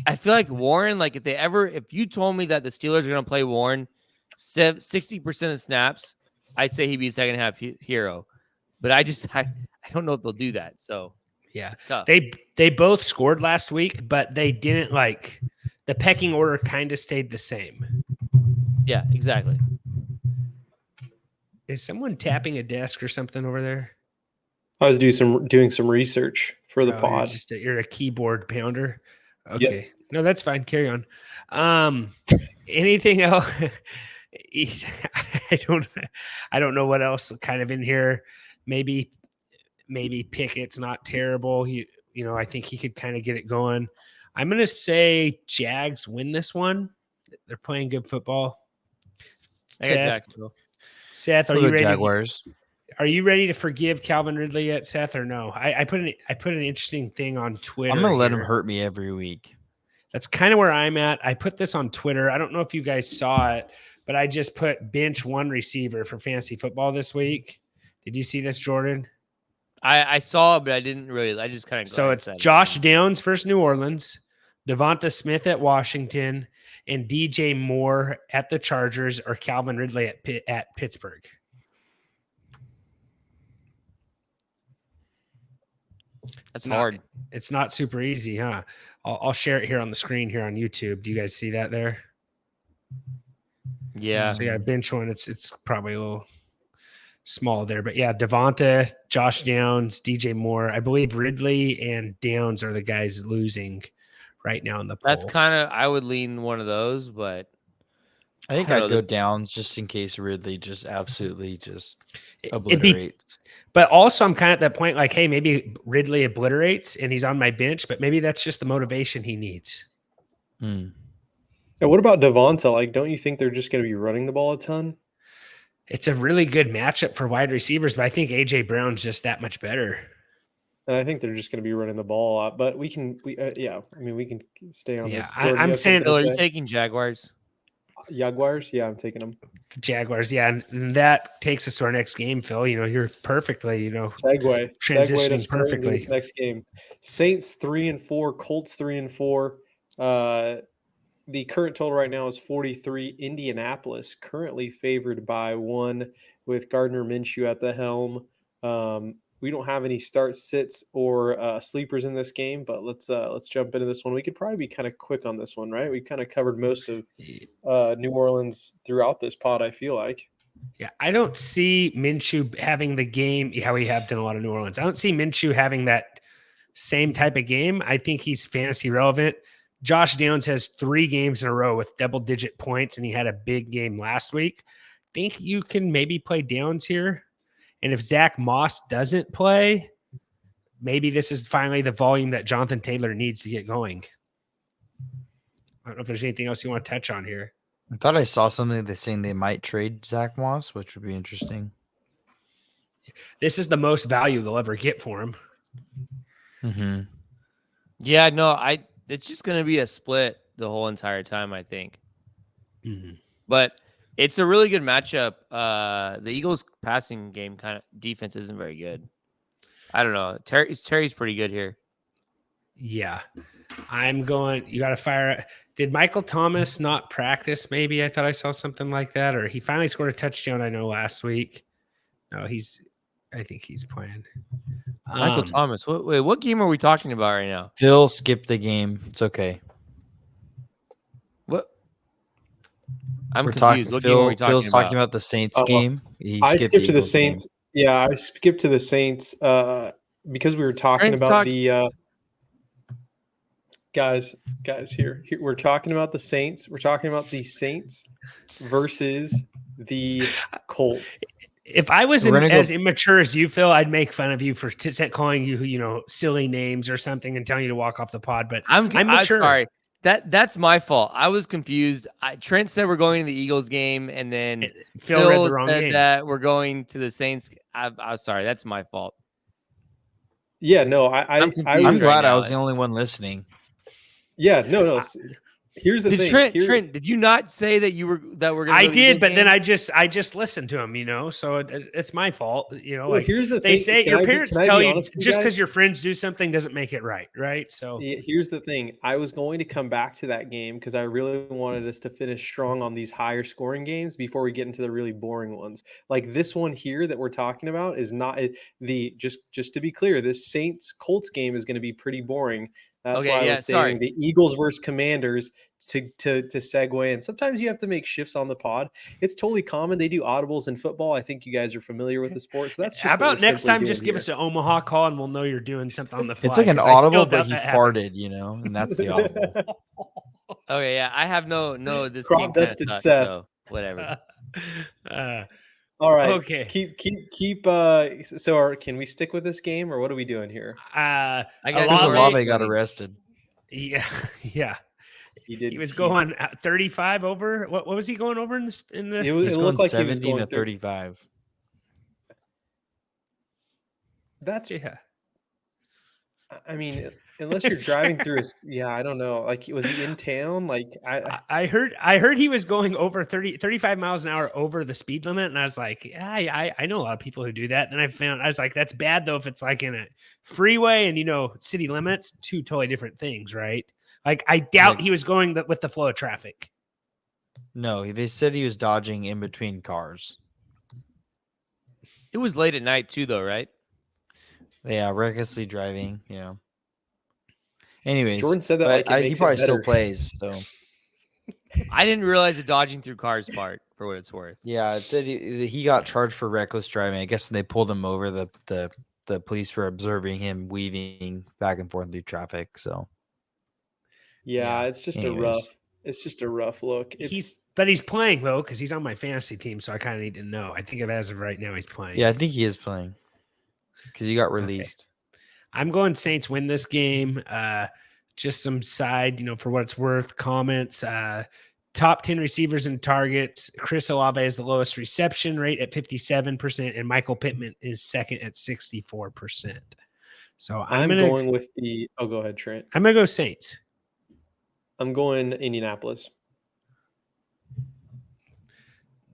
I feel like Warren, if you told me that the Steelers are going to play Warren 60% of snaps, I'd say he'd be a second half hero. But I don't know if they'll do that. So yeah, it's tough. They both scored last week, but they didn't the pecking order kind of stayed the same. Yeah, exactly. Is someone tapping a desk or something over there? I was doing some research for the pod. You're a keyboard pounder. Okay. Yep. No, that's fine. Carry on. Anything else? I don't know what else kind of in here. Maybe Pickett's not terrible. I think he could kind of get it going. I'm going to say Jags win this one. They're playing good football. Seth, are you ready? Jaguars. Are you ready to forgive Calvin Ridley yet, Seth, or no? I put an interesting thing on Twitter. I'm going to let him hurt me every week. That's kind of where I'm at. I put this on Twitter. I don't know if you guys saw it, but I just put bench one receiver for fantasy football this week. Did you see this, Jordan? I saw it, but I didn't really. I just kind of. So it's Josh Downs versus New Orleans, Devonta Smith at Washington, and DJ Moore at the Chargers, or Calvin Ridley at Pittsburgh. That's hard. It's not super easy, huh? I'll share it here on the screen here on YouTube. Do you guys see that there? Yeah. So bench one. It's probably a little small there, but yeah, Devonta, Josh Downs, DJ Moore. I believe Ridley and Downs are the guys losing right now in the poll. That's kind of, I would lean one of those, but I think I'd go Downs just in case Ridley just absolutely obliterates. But also, I'm kind of at that point, like, hey, maybe Ridley obliterates and he's on my bench, but maybe that's just the motivation he needs. And what about Devonta? Like, don't you think they're just going to be running the ball a ton? It's a really good matchup for wide receivers, but I think A.J. Brown's just that much better. And I think they're just going to be running the ball a lot. But we can stay on this. Jordan, I'm saying, are you taking Jaguars? Jaguars? Yeah, I'm taking them. Jaguars, yeah. And that takes us to our next game, Phil. You're perfectly, transitioning perfectly. This next game. Saints 3-4, Colts 3-4. The current total right now is 43. Indianapolis currently favored by 1 with Gardner Minshew at the helm. We don't have any start sits or sleepers in this game, but let's jump into this one. We could probably be kind of quick on this one, right? We kind of covered most of New Orleans throughout this pod, I feel like. Yeah, I don't see Minshew having the game how we have done a lot of New Orleans. I don't see Minshew having that same type of game. I think he's fantasy relevant. Josh Downs has 3 games in a row with double-digit points, and he had a big game last week. Think you can maybe play Downs here? And if Zach Moss doesn't play, maybe this is finally the volume that Jonathan Taylor needs to get going. I don't know if there's anything else you want to touch on here. I thought I saw something that's saying they might trade Zach Moss, which would be interesting. This is the most value they'll ever get for him. Mm-hmm. Yeah, no, it's just going to be a split the whole entire time, I think. Mm-hmm. But it's a really good matchup. The Eagles' passing game kind of defense isn't very good. I don't know. Terry's pretty good here. Yeah. I'm going, you got to fire. Did Michael Thomas not practice? Maybe I thought I saw something like that, or he finally scored a touchdown. I know last week. No, I think he's playing. Michael Thomas. What game are we talking about right now? Phill skipped the game. It's okay. What? I'm We're confused. What game are we talking Phil's about? talking about the Saints game. I skipped to the Saints. Game. Yeah, I skipped to the Saints because we were talking about the guys here. We're talking about the Saints. We're talking about the Saints versus the Colts. If I was as immature as you, Phil, I'd make fun of you for calling you, silly names or something and telling you to walk off the pod. But I'm mature. Sorry. That's my fault. I was confused. Trent said we're going to the Eagles game, and then Phill said that we're going to the Saints. I'm sorry. That's my fault. Yeah, no, I'm glad I was the only one listening. Yeah, no. Here's the thing. Trent, did you not say that we're going to I did, but then I just listened to him, so it's my fault. Here's the thing. They say your parents tell you just because your friends do something doesn't make it right? So here's the thing. I was going to come back to that game because I really wanted us to finish strong on these higher scoring games before we get into the really boring ones. Like this one here that we're talking about is not just to be clear, this Saints Colts game is going to be pretty boring. That's why I was saying the Eagles versus Commanders to segue. And sometimes you have to make shifts on the pod. It's totally common. They do audibles in football. I think you guys are familiar with the sport. So that's just how about next time just give us an Omaha call and we'll know you're doing something on the fly. It's like an audible, but he farted, and that's the audible. Okay, yeah. I have no this game kind of sucks, so whatever. All right. Okay. Keep. So, can we stick with this game, or what are we doing here? Olave got arrested. Yeah. He did. He was going 35 over. What was he going over in this? It looked like 17 to 35. That's I mean, unless you're driving through I don't know. Like, was he in town? Like, I heard he was going over 35 miles an hour over the speed limit. And I was like, yeah, I know a lot of people who do that. And I was like, that's bad though. If it's like in a freeway and, city limits, 2 totally different things, right? Like, I doubt he was going with the flow of traffic. No, they said he was dodging in between cars. It was late at night too, though, right? Yeah, recklessly driving. Yeah. Anyways, Jordan said that he probably still plays. So I didn't realize the dodging through cars part, for what it's worth. Yeah, it said he got charged for reckless driving. I guess they pulled him over. The police were observing him weaving back and forth through traffic. So yeah. It's just a rough look. But he's playing, though, because he's on my fantasy team, so I kind of need to know. I think as of right now, he's playing. Yeah, I think he is playing because he got released. Okay. I'm going Saints win this game. Just some side, for what it's worth, comments. Top 10 receivers and targets. Chris Olave is the lowest reception rate at 57%, and Michael Pittman is second at 64%. So I'm going with the – oh, go ahead, Trent. I'm going to go Saints. I'm going Indianapolis.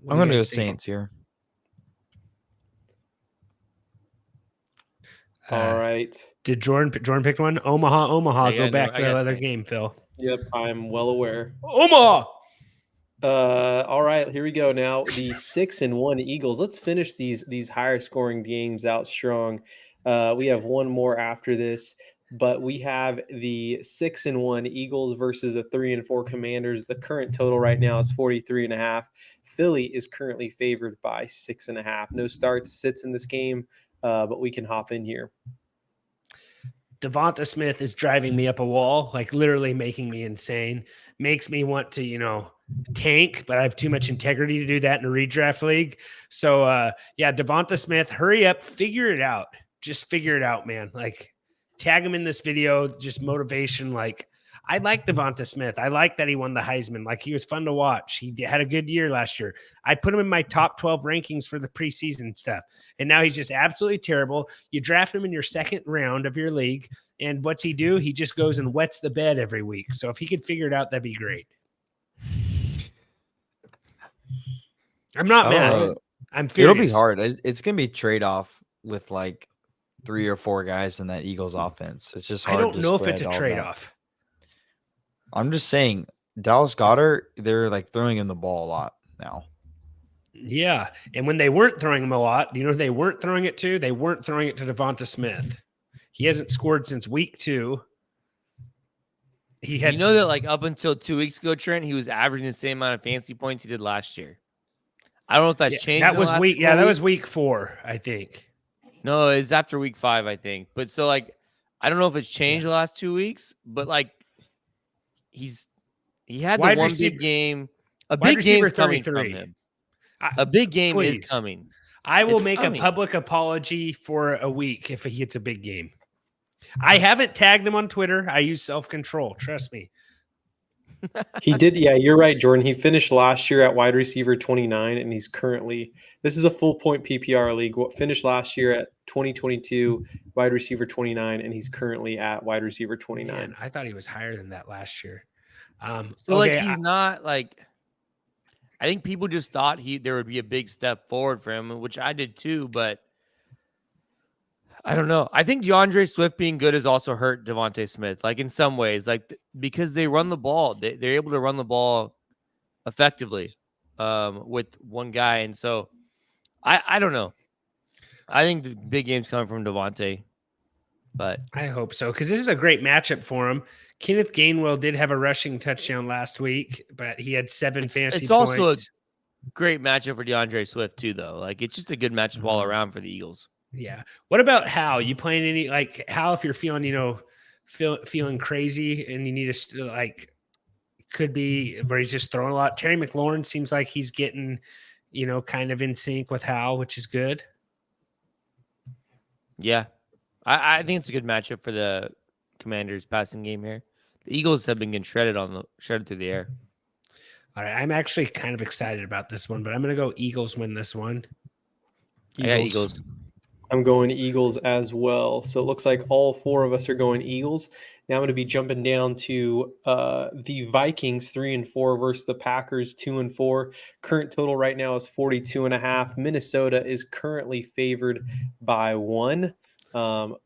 I'm going to go Saints here. All right. Did Jordan pick one? Omaha. Go back to the other game, Phil. Yep, I'm well aware. Omaha. All right, here we go. Now the 6-1 Eagles. Let's finish these higher scoring games out strong. We have one more after this, but we have the 6-1 Eagles versus the 3-4 Commanders. The current total right now is 43.5. Philly is currently favored by 6.5. No starts, sits in this game, but we can hop in here. Devonta Smith is driving me up a wall, like literally making me insane. Makes me want to, tank, but I have too much integrity to do that in a redraft league. So, Devonta Smith, hurry up, figure it out. Just figure it out, man. Like, tag him in this video, just motivation. Like, I like Devonta Smith. I like that he won the Heisman. Like, he was fun to watch. He had a good year last year. I put him in my top 12 rankings for the preseason stuff. And now he's just absolutely terrible. You draft him in your second round of your league. And what's he do? He just goes and wets the bed every week. So if he could figure it out, that'd be great. I'm not mad. I'm furious. It'll be hard. It's going to be trade-off with like 3 or 4 guys in that Eagles offense. It's just hard. I don't know if it's a trade-off. I'm just saying, Dallas Goedert, they're like throwing him the ball a lot now. Yeah. And when they weren't throwing him a lot, they weren't throwing it to? They weren't throwing it to Devonta Smith. He hasn't scored since week 2. He had, that like up until 2 weeks ago, Trent, he was averaging the same amount of fantasy points he did last year. I don't know if that's changed. That was week. Yeah, that was week 4, I think. No, it's after week 5, I think. But so like, I don't know if it's changed the last 2 weeks, but like, he had the one big game. A big game is coming from him. A big game is coming. I will make a public apology for a week if he hits a big game. I haven't tagged him on Twitter. I use self-control. Trust me. He did. Yeah, you're right, Jordan. He finished last year at wide receiver 29, and he's currently – this is a full point PPR league. Finished last year at 2022, wide receiver 29, and he's currently at wide receiver 29. Man, I thought he was higher than that last year. He's not like – I think people just thought there would be a big step forward for him, which I did too, but I don't know. I think DeAndre Swift being good has also hurt Devonta Smith, like in some ways, like because they run the ball. They're able to run the ball effectively with one guy. And so I don't know. I think the big game's coming from Devonta, but I hope so because this is a great matchup for him. Kenneth Gainwell did have a rushing touchdown last week, but he had 7 fantasy points. It's also a great matchup for DeAndre Swift too, though. Like it's just a good matchup all around for the Eagles. Yeah. What about Hal? You playing any like Hal if you're feeling, feeling crazy and you need to like could be where he's just throwing a lot. Terry McLaurin seems like he's getting, kind of in sync with Hal, which is good. Yeah. I think it's a good matchup for the Commanders passing game here. The Eagles have been getting shredded through the air. All right. I'm actually kind of excited about this one, but I'm going to go Eagles win this one. Eagles. I'm going Eagles as well. So it looks like all 4 of us are going Eagles. Now I'm going to be jumping down to the Vikings 3-4 versus the Packers 2-4. Current total right now is 42.5. Minnesota is currently favored by 1.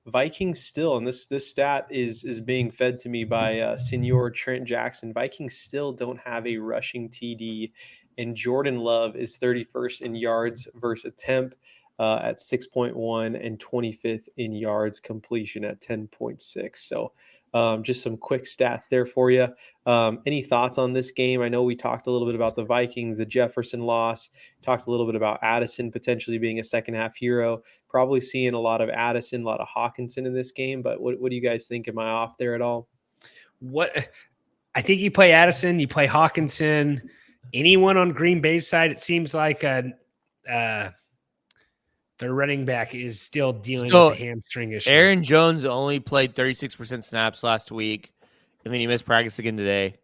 Vikings still, and this stat is being fed to me by Senior Trent Jackson. Vikings still don't have a rushing TD, and Jordan Love is 31st in yards versus attempt at 6.1 and 25th in yards completion at 10.6. So just some quick stats there for you. Any thoughts on this game? I know we talked a little bit about the Vikings, the Jefferson loss, talked a little bit about Addison potentially being a second half hero, probably seeing a lot of Addison, a lot of Hawkinson in this game, but what do you guys think? Am I off there at all? I think you play Addison, you play Hawkinson, Anyone on Green Bay's side, it seems like their running back is still dealing with the hamstring issue. Aaron Jones only played 36% snaps last week, and then he missed practice again today.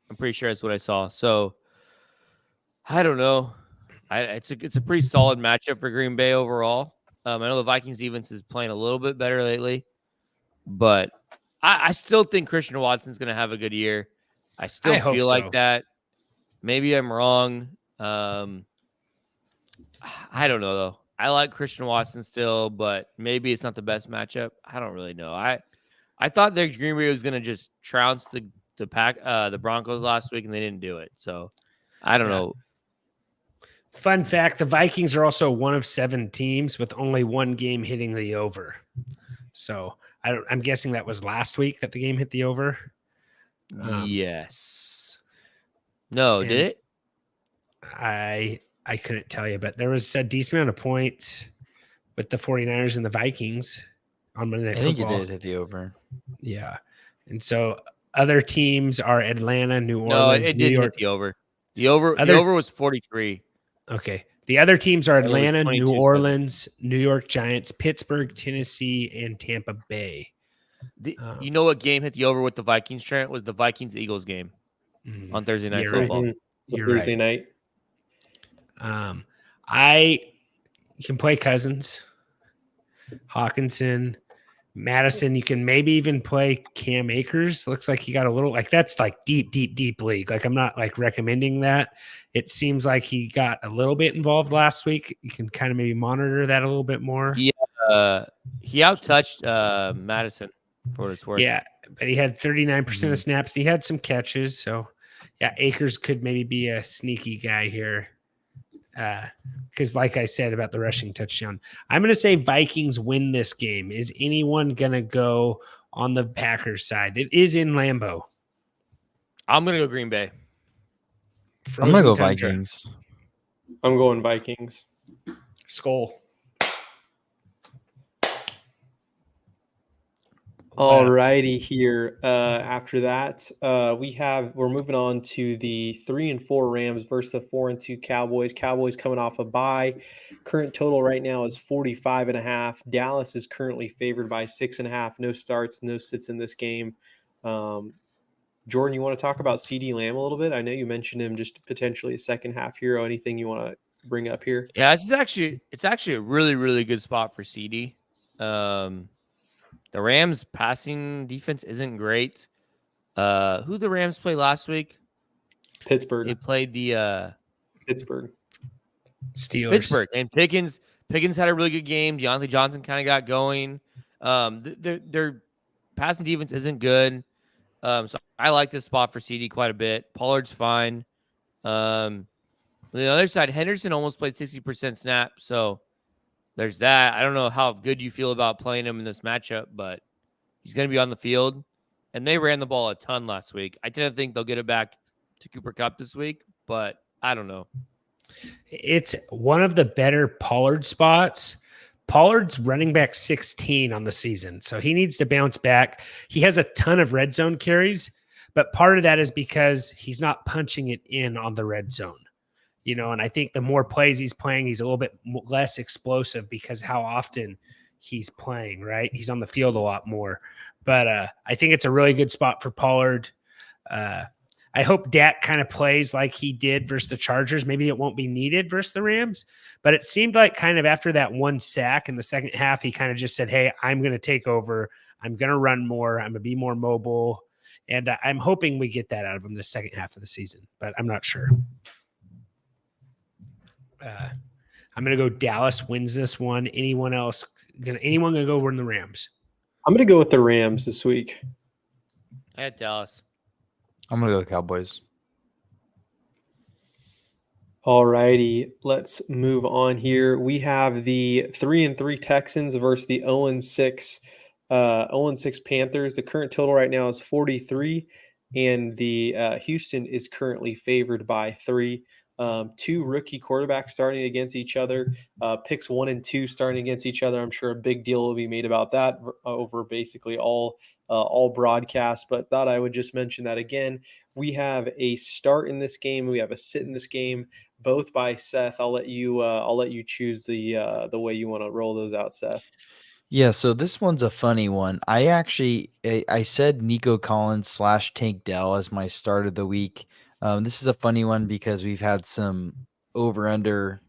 I'm pretty sure that's what I saw. So I don't know. It's a pretty solid matchup for Green Bay overall. I know the Vikings defense is playing a little bit better lately, but I still think Christian Watson's going to have a good year. I still feel like that. Maybe I'm wrong. I don't know, though. I like Christian Watson still, but maybe it's not the best matchup. I don't really know. I thought that Green Bay was going to just trounce the Broncos last week, and they didn't do it. So I don't know. Fun fact, the Vikings are also one of 7 teams with only one game hitting the over. So I'm guessing that was last week that the game hit the over. Yes. No, did it? I couldn't tell you, but there was a decent amount of points with the 49ers and the Vikings on Monday Night Football. I think it did hit the over. Yeah. And so other teams are Atlanta, New Orleans. No, it did hit the over. The over was 43. Okay. The other teams are Atlanta, New Orleans, New York Giants, Pittsburgh, Tennessee, and Tampa Bay. You know what game hit the over with the Vikings, Trent? Was the Vikings-Eagles game on Thursday Night Football. Right. Thursday night. You can play Cousins, Hawkinson, Madison. You can maybe even play Cam Akers. Looks like he got a little that's like deep league. Like I'm not like recommending that. It seems like he got a little bit involved last week. You can kind of maybe monitor that a little bit more. He outtouched Madison for what it's worth. Yeah, but he had 39% of snaps. He had some catches. So yeah, Akers could maybe be a sneaky guy here. Because like I said about the rushing touchdown, I'm going to say Vikings win this game. Is anyone going to go on the Packers side? It is in Lambeau. I'm going to go Green Bay. I'm going to go Vikings. I'm going Vikings. Skull. All righty here. After that, we're moving on to the 3-4 Rams versus the 4-2 Cowboys. Cowboys coming off a bye. Current total right now is 45.5. Dallas is currently favored by 6.5. No starts, no sits in this game. Jordan, you want to talk about CeeDee Lamb a little bit? I know you mentioned him just potentially a second half hero. Anything you want to bring up here? Yeah, it's actually a really, really good spot for CeeDee. The Rams passing defense isn't great. Who the Rams play last week? Pittsburgh. They played the Pittsburgh Steelers. Pittsburgh. And Pickens had a really good game. Deontay Johnson kind of got going. Their passing defense isn't good. So I like this spot for CeeDee quite a bit. Pollard's fine. On the other side, Henderson almost played 60% snap. So there's that. I don't know how good you feel about playing him in this matchup, but he's going to be on the field. And they ran the ball a ton last week. I tend to think they'll get it back to Cooper Kupp this week, but I don't know. It's one of the better Pollard spots. Pollard's running back 16 on the season, so he needs to bounce back. He has a ton of red zone carries, but part of that is because he's not punching it in on the red zone. And I think the more plays he's playing, he's a little bit less explosive because how often he's playing, right? He's on the field a lot more. But I think it's a really good spot for Pollard. I hope Dak kind of plays like he did versus the Chargers. Maybe it won't be needed versus the Rams, but it seemed like kind of after that one sack in the second half, he kind of just said, hey, I'm going to take over. I'm going to run more. I'm going to be more mobile. And I'm hoping we get that out of him the second half of the season, but I'm not sure. I'm going to go Dallas wins this one. Anyone going to go win the Rams? I'm going to go with the Rams this week. I had Dallas. I'm going to go with the Cowboys. All righty. Let's move on here. We have the 3-3 Texans versus the 0-6 Panthers. The current total right now is 43, and the Houston is currently favored by 3. Two rookie quarterbacks starting against each other. Picks 1 and 2 starting against each other. I'm sure a big deal will be made about that over basically all all broadcast, but thought I would just mention that again. We have a start in this game. We have a sit in this game, both by Seth. I'll let you choose the way you want to roll those out, Seth. Yeah, so this one's a funny one. I said Nico Collins / Tank Dell as my start of the week. This is a funny one because we've had some over-under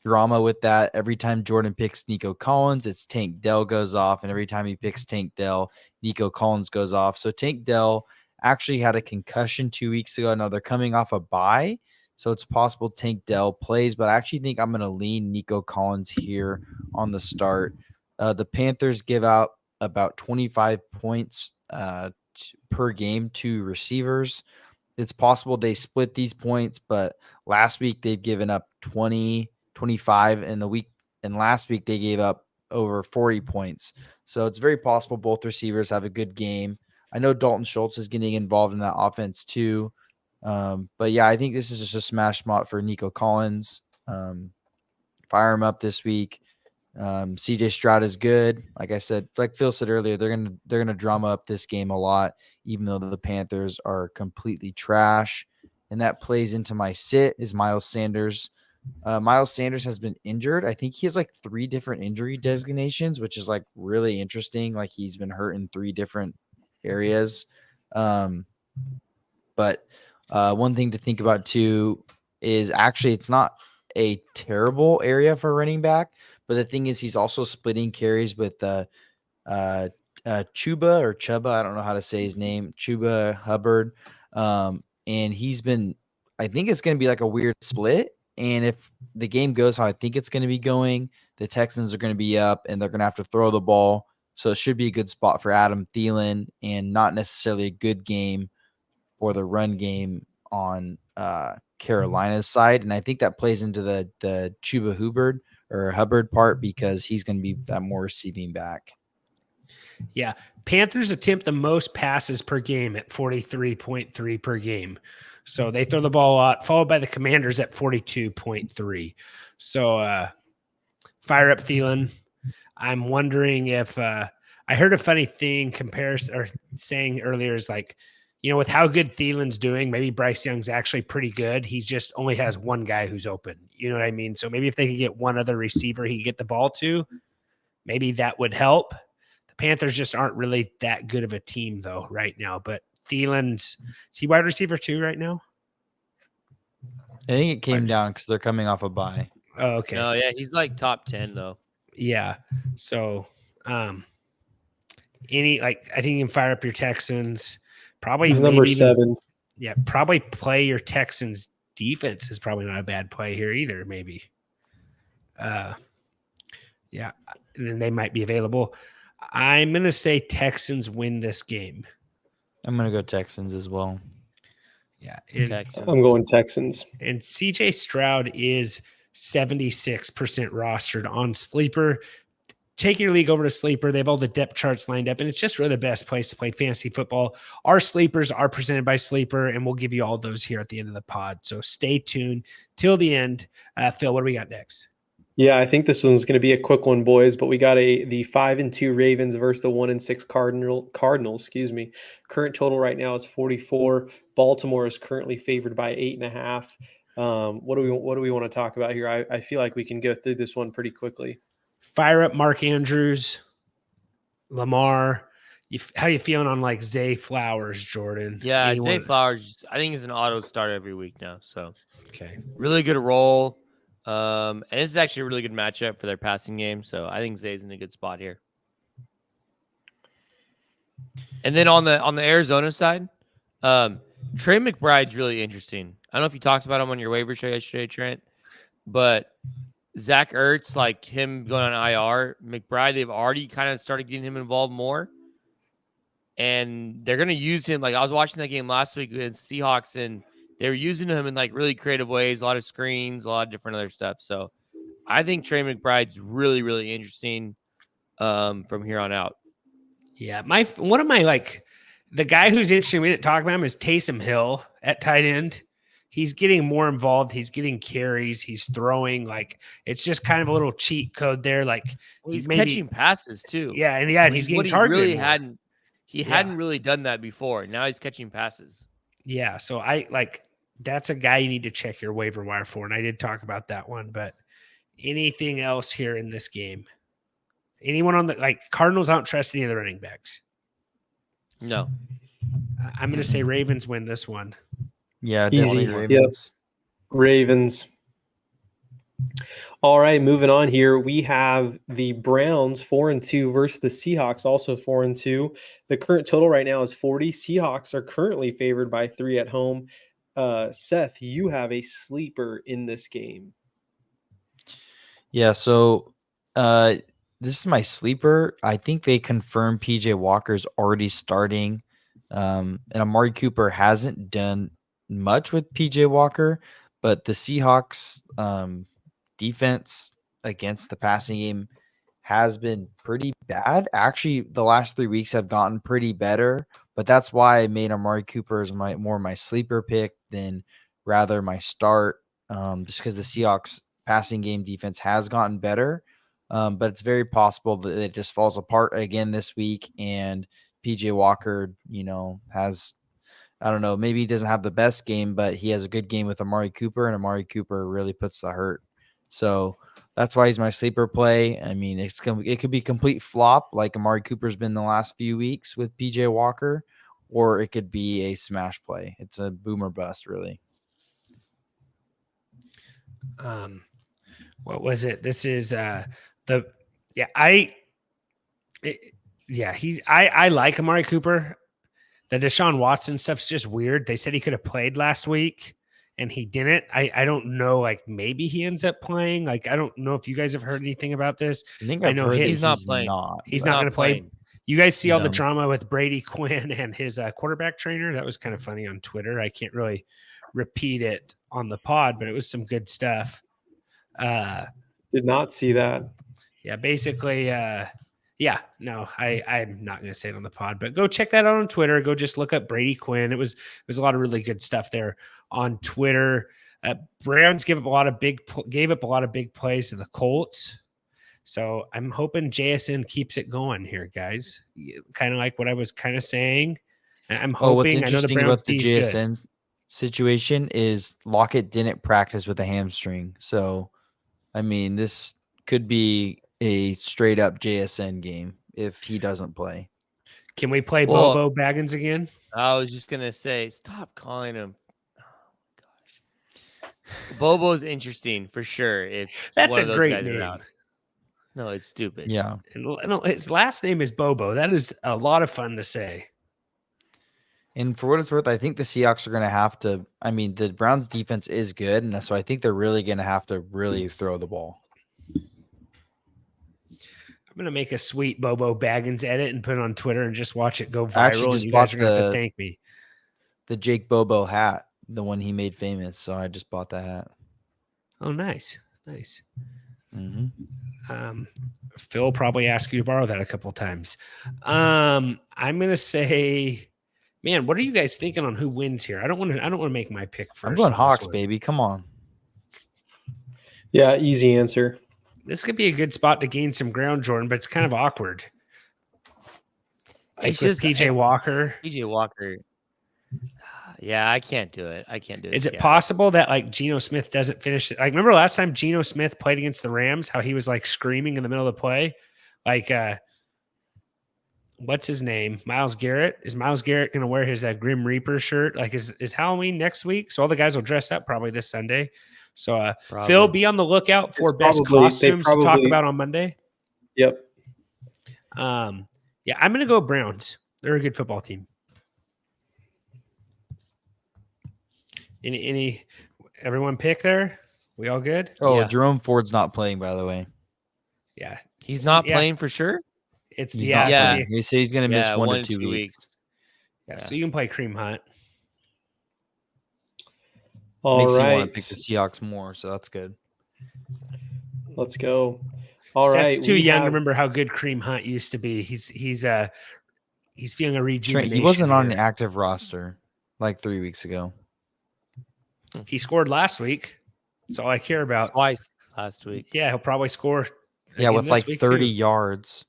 drama with that. Every time Jordan picks Nico Collins, it's Tank Dell goes off, and every time he picks Tank Dell, Nico Collins goes off. So Tank Dell actually had a concussion 2 weeks ago. Now they're coming off a bye, so it's possible Tank Dell plays, but I actually think I'm going to lean Nico Collins here on the start. The Panthers give out about 25 points per game to receivers. It's possible they split these points, but last week they've given up 20, 25, and last week they gave up over 40 points. So it's very possible both receivers have a good game. I know Dalton Schultz is getting involved in that offense too. But yeah, I think this is just a smash spot for Nico Collins. Fire him up this week. CJ Stroud is good. Like I said, like Phill said earlier, they're gonna drama up this game a lot, even though the Panthers are completely trash. And that plays into my sit is Miles Sanders. Miles Sanders has been injured. I think he has like 3 different injury designations, which is like really interesting. Like he's been hurt in 3 different areas. But one thing to think about too is actually it's not a terrible area for running back. But the thing is, he's also splitting carries with Chuba or Chuba. I don't know how to say his name. Chuba Hubbard. And he's been, I think it's going to be like a weird split. And if the game goes how I think it's going to be going, the Texans are going to be up and they're going to have to throw the ball. So it should be a good spot for Adam Thielen and not necessarily a good game for the run game on Carolina's side. And I think that plays into the Chuba Hubbard part because he's going to be that more receiving back. Yeah. Panthers attempt the most passes per game at 43.3 per game. So they throw the ball a lot, followed by the Commanders at 42.3. So fire up Thielen. I'm wondering if I heard a funny thing saying earlier is like, with how good Thielen's doing, maybe Bryce Young's actually pretty good. He just only has one guy who's open. You know what I mean? So maybe if they could get one other receiver he could get the ball to, maybe that would help. The Panthers just aren't really that good of a team, though, right now. But Thielen's – is he wide receiver 2 right now? I think it came down because they're coming off a bye. Oh, okay. No, yeah, he's like top 10, though. Yeah. So, I think you can fire up your Texans. Probably he's number 7. Yeah, probably play your Texans defense is probably not a bad play here either, maybe. Yeah, and then they might be available. I'm going to say Texans win this game. I'm going to go Texans as well. Yeah. I'm going Texans. And CJ Stroud is 76% rostered on Sleeper. Take your league over to Sleeper. They have all the depth charts lined up, and it's just really the best place to play fantasy football. Our Sleepers are presented by Sleeper, and we'll give you all those here at the end of the pod. So stay tuned till the end. Phill, what do we got next? Yeah, I think this one's going to be a quick one, boys. But we got the 5-2 Ravens versus the 1-6 Cardinals. Excuse me. Current total right now is 44. Baltimore is currently favored by 8.5. What do we want to talk about here? I feel like we can go through this one pretty quickly. Fire up Mark Andrews, Lamar. How you feeling on like Zay Flowers, Jordan? Yeah, Zay Flowers, I think, is an auto start every week now. So, okay, really good role. And this is actually a really good matchup for their passing game. So I think Zay's in a good spot here. And then on the Arizona side, Trey McBride's really interesting. I don't know if you talked about him on your waiver show yesterday, Trent, but Zach Ertz, like him going on IR, McBride, they've already kind of started getting him involved more. And they're going to use him. Like I was watching that game last week against Seahawks, and they were using him in like really creative ways, a lot of screens, a lot of different other stuff. So I think Trey McBride's really, really interesting from here on out. Yeah. One of my, like, the guy who's interesting, we didn't talk about him, is Taysom Hill at tight end. He's getting more involved. He's getting carries. He's throwing. Like, it's just kind of a little cheat code there. Like, he's catching passes too. Yeah, and he's getting what targeted. He really hadn't. He hadn't really done that before. Now he's catching passes. Yeah, so that's a guy you need to check your waiver wire for, and I did talk about that one. But anything else here in this game? Anyone on the Cardinals? I don't trust any of the running backs. No, I'm going to say Ravens win this one. Yeah, Easy. definitely Ravens. Yep. Ravens. All right, moving on here. We have the Browns 4-2 versus the Seahawks, also 4-2. The current total right now is 40. Seahawks are currently favored by 3 at home. Seth, you have a sleeper in this game. Yeah, so this is my sleeper. I think they confirmed PJ Walker's already starting. And Amari Cooper hasn't done much with PJ Walker, but the Seahawks defense against the passing game has been pretty bad. Actually, the last 3 weeks have gotten pretty better, but that's why I made Amari Cooper as my sleeper pick than rather my start, just because the Seahawks passing game defense has gotten better. But it's very possible that it just falls apart again this week, and PJ Walker, has, I don't know, maybe he doesn't have the best game, but he has a good game with Amari Cooper, and Amari Cooper really puts the hurt. So that's why he's my sleeper play. I mean, it could be complete flop like Amari Cooper's been the last few weeks with PJ Walker, or it could be a smash play. It's a boomer bust, really. What was it? This is I like Amari Cooper. The Deshaun Watson stuff's just weird. They said he could have played last week and he didn't. I don't know. Maybe he ends up playing. I don't know if you guys have heard anything about this. I know he's not playing. He's not going to play. You guys see all the drama with Brady Quinn and his quarterback trainer? That was kind of funny on Twitter. I can't really repeat it on the pod, but it was some good stuff. Did not see that. Yeah, basically, I'm not going to say it on the pod, but go check that out on Twitter. Go just look up Brady Quinn. It was a lot of really good stuff there on Twitter. Browns gave up a lot of big plays to the Colts. So I'm hoping JSN keeps it going here, guys. Kind of like what I was kind of saying. I'm hoping. What's interesting about the JSN good. situation is Lockett didn't practice with a hamstring. So, I mean, this could be a straight up JSN game if he doesn't play. Can we play Bobo Baggins again? I was just gonna say, stop calling him. Oh my gosh, Bobo's interesting for sure. If that's one a of those great guys name. are out. No, it's stupid. Yeah, and his last name is Bobo. That is a lot of fun to say. And for what it's worth, I think the Seahawks are going to have to. I mean, the Browns' defense is good, and so I think they're really going to have to really throw the ball. I'm going to make a sweet Bobo Baggins edit and put it on Twitter and just watch it go viral. I actually just and you bought guys are going to have to thank me. The Jake Bobo hat, the one he made famous. So I just bought that hat. Oh, nice. Nice. Mm-hmm. Phill probably asked you to borrow that a couple of times. I'm going to say, man, what are you guys thinking on who wins here? I don't want to make my pick first. I'm going Hawks, baby. Come on. Yeah, easy answer. This could be a good spot to gain some ground, Jordan, but it's kind of awkward. It's just PJ Walker. PJ Walker. Yeah, I can't do it. Is it possible that Geno Smith doesn't finish? Remember last time Geno Smith played against the Rams, how he was screaming in the middle of the play? What's his name? Myles Garrett. Is Myles Garrett going to wear his Grim Reaper shirt? Is Halloween next week? So all the guys will dress up probably this Sunday. So Phill, be on the lookout for best costumes to talk about on Monday. Yep. I'm going to go Browns. They're a good football team. Everyone pick there? We all good? Oh, yeah. Jerome Ford's not playing, by the way. Yeah. He's not playing for sure? They say he's going to miss 1 to 2 weeks. Yeah, so you can play Cream Hunt. Makes you want to pick the Seahawks more, so that's good. Let's go. All right. Seth's too young to remember how good Cream Hunt used to be. He's feeling a rejuvenation. Trent, he wasn't on an active roster 3 weeks ago. He scored last week. That's all I care about. Twice last week. Yeah, he'll probably score. Yeah, with 30 yards.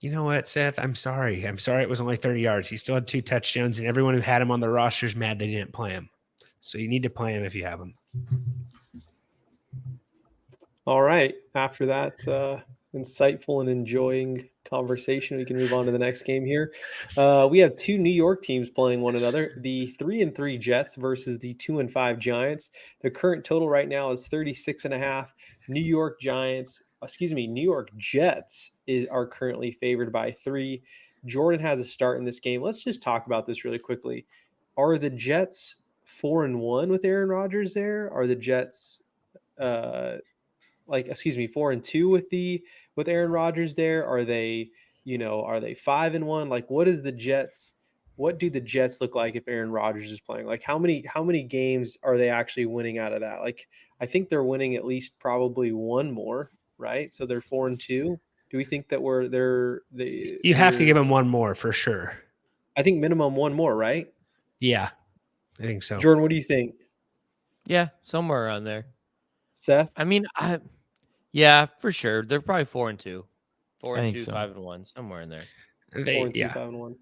You know what, Seth? I'm sorry. I'm sorry it was only 30 yards. He still had 2 touchdowns, and everyone who had him on the roster is mad they didn't play him. So you need to play him if you have him. All right. After that insightful and enjoying conversation, we can move on to the next game here. We have 2 New York teams playing one another, the 3-3 Jets versus the 2-5 Giants. The current total right now is 36.5. New York Jets are currently favored by 3. Jordan has a start in this game. Let's just talk about this really quickly. Are the Jets 4-1 with Aaron Rodgers there? Are the Jets 4-2 with Aaron Rodgers there? Are they 5-1? Like, what do the Jets look like if Aaron Rodgers is playing? Like, how many games are they actually winning out of that? Like, I think they're winning at least probably one more, right? So they're 4-2. Do we think that you have to give them one more for sure? I think minimum one more, right? Yeah, I think so. Jordan, what do you think? Yeah, somewhere around there. Seth? I mean, yeah, for sure. They're probably 4-2. 4-2, so. 5-1, somewhere in there. 4-2, 5-1.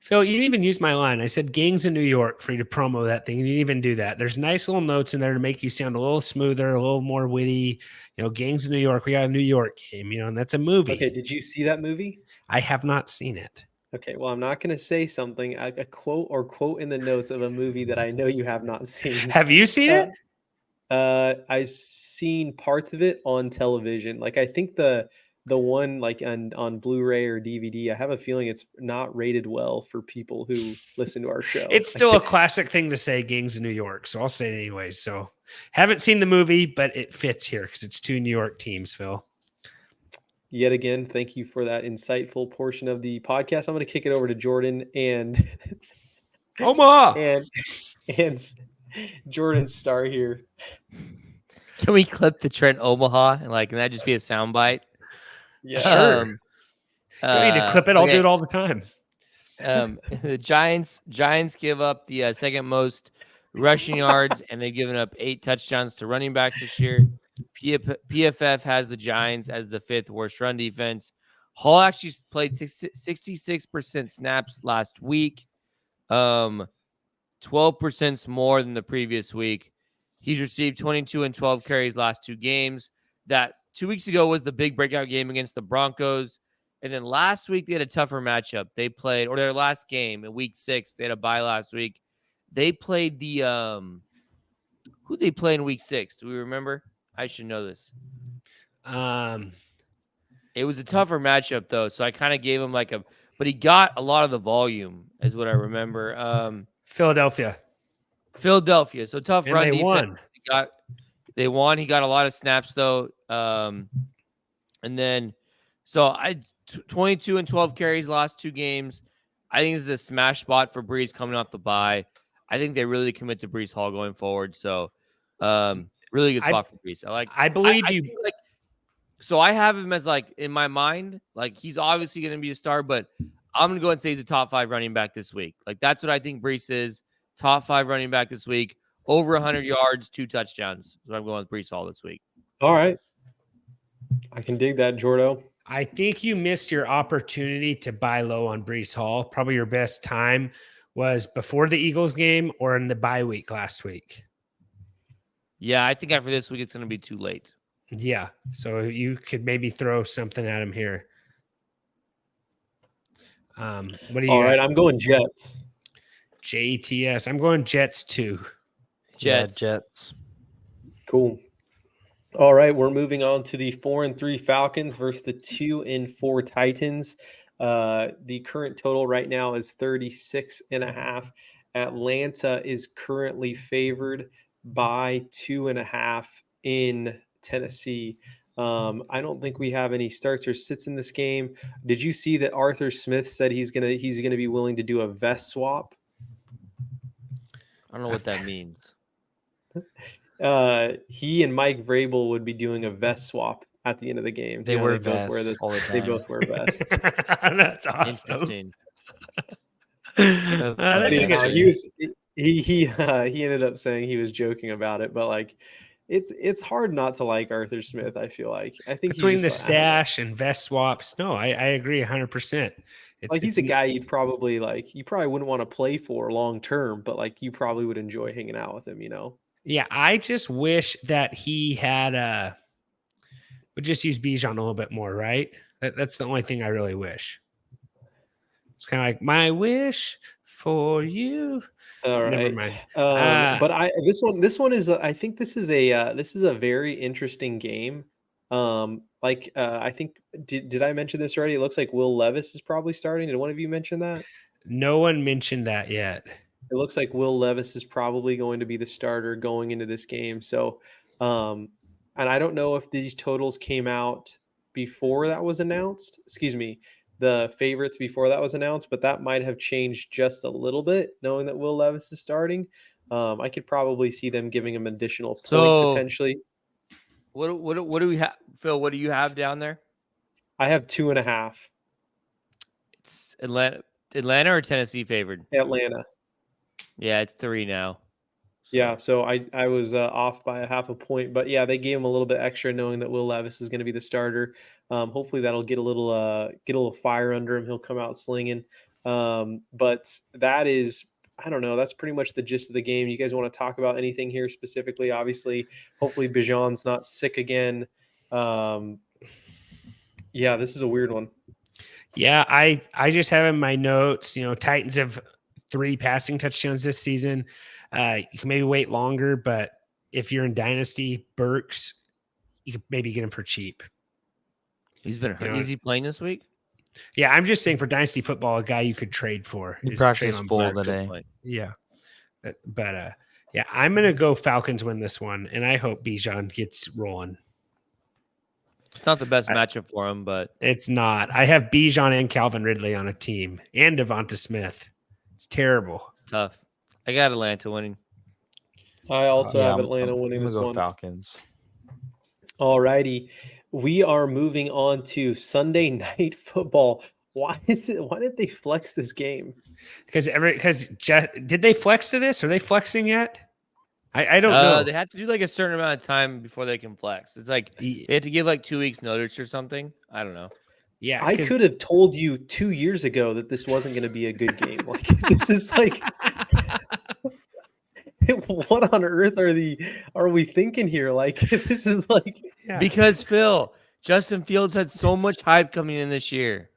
Phill, you didn't even use my line. I said gangs in New York for you to promo that thing. You didn't even do that. There's nice little notes in there to make you sound a little smoother, a little more witty. Gangs in New York. We got a New York game, and that's a movie. Okay, did you see that movie? I have not seen it. Okay, well, I'm not going to say something, a quote in the notes of a movie that I know you have not seen. Have you seen it? I've seen parts of it on television. Like, I think the one like on Blu-ray or DVD, I have a feeling it's not rated well for people who listen to our show. It's still a classic thing to say, gangs in New York. So I'll say it anyways. So haven't seen the movie, but it fits here because it's 2 New York teams, Phill. Yet again, thank you for that insightful portion of the podcast. I'm going to kick it over to Jordan and Omaha and Jordan's star here. Can we clip the Trent Omaha and can that just be a soundbite? Yeah, sure. You need to clip it. I'll do it all the time. The Giants give up the second most rushing yards, and they've given up 8 touchdowns to running backs this year. PFF has the Giants as the 5th worst run defense. Hall actually played 66% snaps last week, 12% more than the previous week. He's received 22 and 12 carries last 2 games. That 2 weeks ago was the big breakout game against the Broncos. And then last week they had a tougher matchup. They played, or their last game in week 6, they had a bye last week. They played the who they play in week 6? Do we remember? I should know this. It was a tougher matchup though, so I kind of gave him but he got a lot of the volume, is what I remember. Philadelphia. So tough And run they defense. won. They won. He got a lot of snaps though. And then 22 and 12 carries last 2 games. I think this is a smash spot for Breeze coming off the bye. I think they really commit to Breece Hall going forward. So really good spot for Breece. I have him as in my mind, he's obviously going to be a star, but I'm going to go and say he's a top 5 running back this week. That's what I think Breece is. Top 5 running back this week. Over 100 yards, 2 touchdowns. So I'm going with Breece Hall this week. All right. I can dig that, Jordo. I think you missed your opportunity to buy low on Breece Hall. Probably your best time was before the Eagles game or in the bye week last week. Yeah, I think after this week, it's going to be too late. Yeah, so you could maybe throw something at him here. What do you All got? right, I'm going Jets. JETS. I'm going Jets too. Jets. Yeah, Jets. Cool. All right, we're moving on to the 4-3 Falcons versus the 2-4 Titans. The current total right now is 36.5. Atlanta is currently favored by 2.5 in Tennessee. I don't think we have any starts or sits in this game. Did you see that Arthur Smith said he's gonna be willing to do a vest swap? I don't know what that means. He and Mike Vrabel would be doing a vest swap at the end of the game. They wear vests all the time. They both wear vests. That's awesome. Interesting. He ended up saying he was joking about it, but it's hard not to like Arthur Smith. I feel like I think between the stash and vest swaps. No, I agree 100%. Like he's a guy you probably wouldn't want to play for long term, but like you probably would enjoy hanging out with him, Yeah, I just wish that he had would just use Bijan a little bit more, right? That's the only thing I really wish. It's kind of like my wish for you. All right. Never mind. But this one is I think this is a very interesting game. I think did I mention this already? It looks like Will Levis is probably starting. Did one of you mention that? No one mentioned that yet. It looks like Will Levis is probably going to be the starter going into this game. So, and I don't know if these totals came out before that was announced. Excuse me, the favorites before that was announced, but that might have changed just a little bit, knowing that Will Levis is starting. I could probably see them giving him additional point potentially. What do we have, Phil? What do you have down there? I have 2.5. It's Atlanta or Tennessee favored? Atlanta. Yeah, it's 3 now. So. Yeah, so I was off by 0.5 point, but yeah, they gave him a little bit extra, knowing that Will Levis is going to be the starter. Hopefully, that'll get a little fire under him. He'll come out slinging. But that is, I don't know. That's pretty much the gist of the game. You guys want to talk about anything here specifically? Obviously, hopefully Bijan's not sick again. Yeah, this is a weird one. Yeah, I just have in my notes, Titans have 3 passing touchdowns this season. You can maybe wait longer, but if you're in Dynasty, Burks, you could maybe get him for cheap. He's been hurt. Is he playing this week? Yeah, I'm just saying for Dynasty football, a guy you could trade for. He practiced full today. Yeah. But yeah, I'm going to go Falcons win this one, and I hope Bijan gets rolling. It's not the best matchup for him, but it's not. I have Bijan and Calvin Ridley on a team, and Devonta Smith. It's terrible. It's tough. I got Atlanta winning. I also have Atlanta winning this one. Falcons. All righty. We are moving on to Sunday Night Football. Why did they flex this game? Because did they flex to this? Are they flexing yet? I don't know. They have to do like a certain amount of time before they can flex. It's like they have to give like 2 weeks notice or something. I don't know. Yeah, I could have told you 2 years ago that this wasn't going to be a good game. Like this is like, what on earth are we thinking here? Like this is like because Phil, Justin Fields had so much hype coming in this year,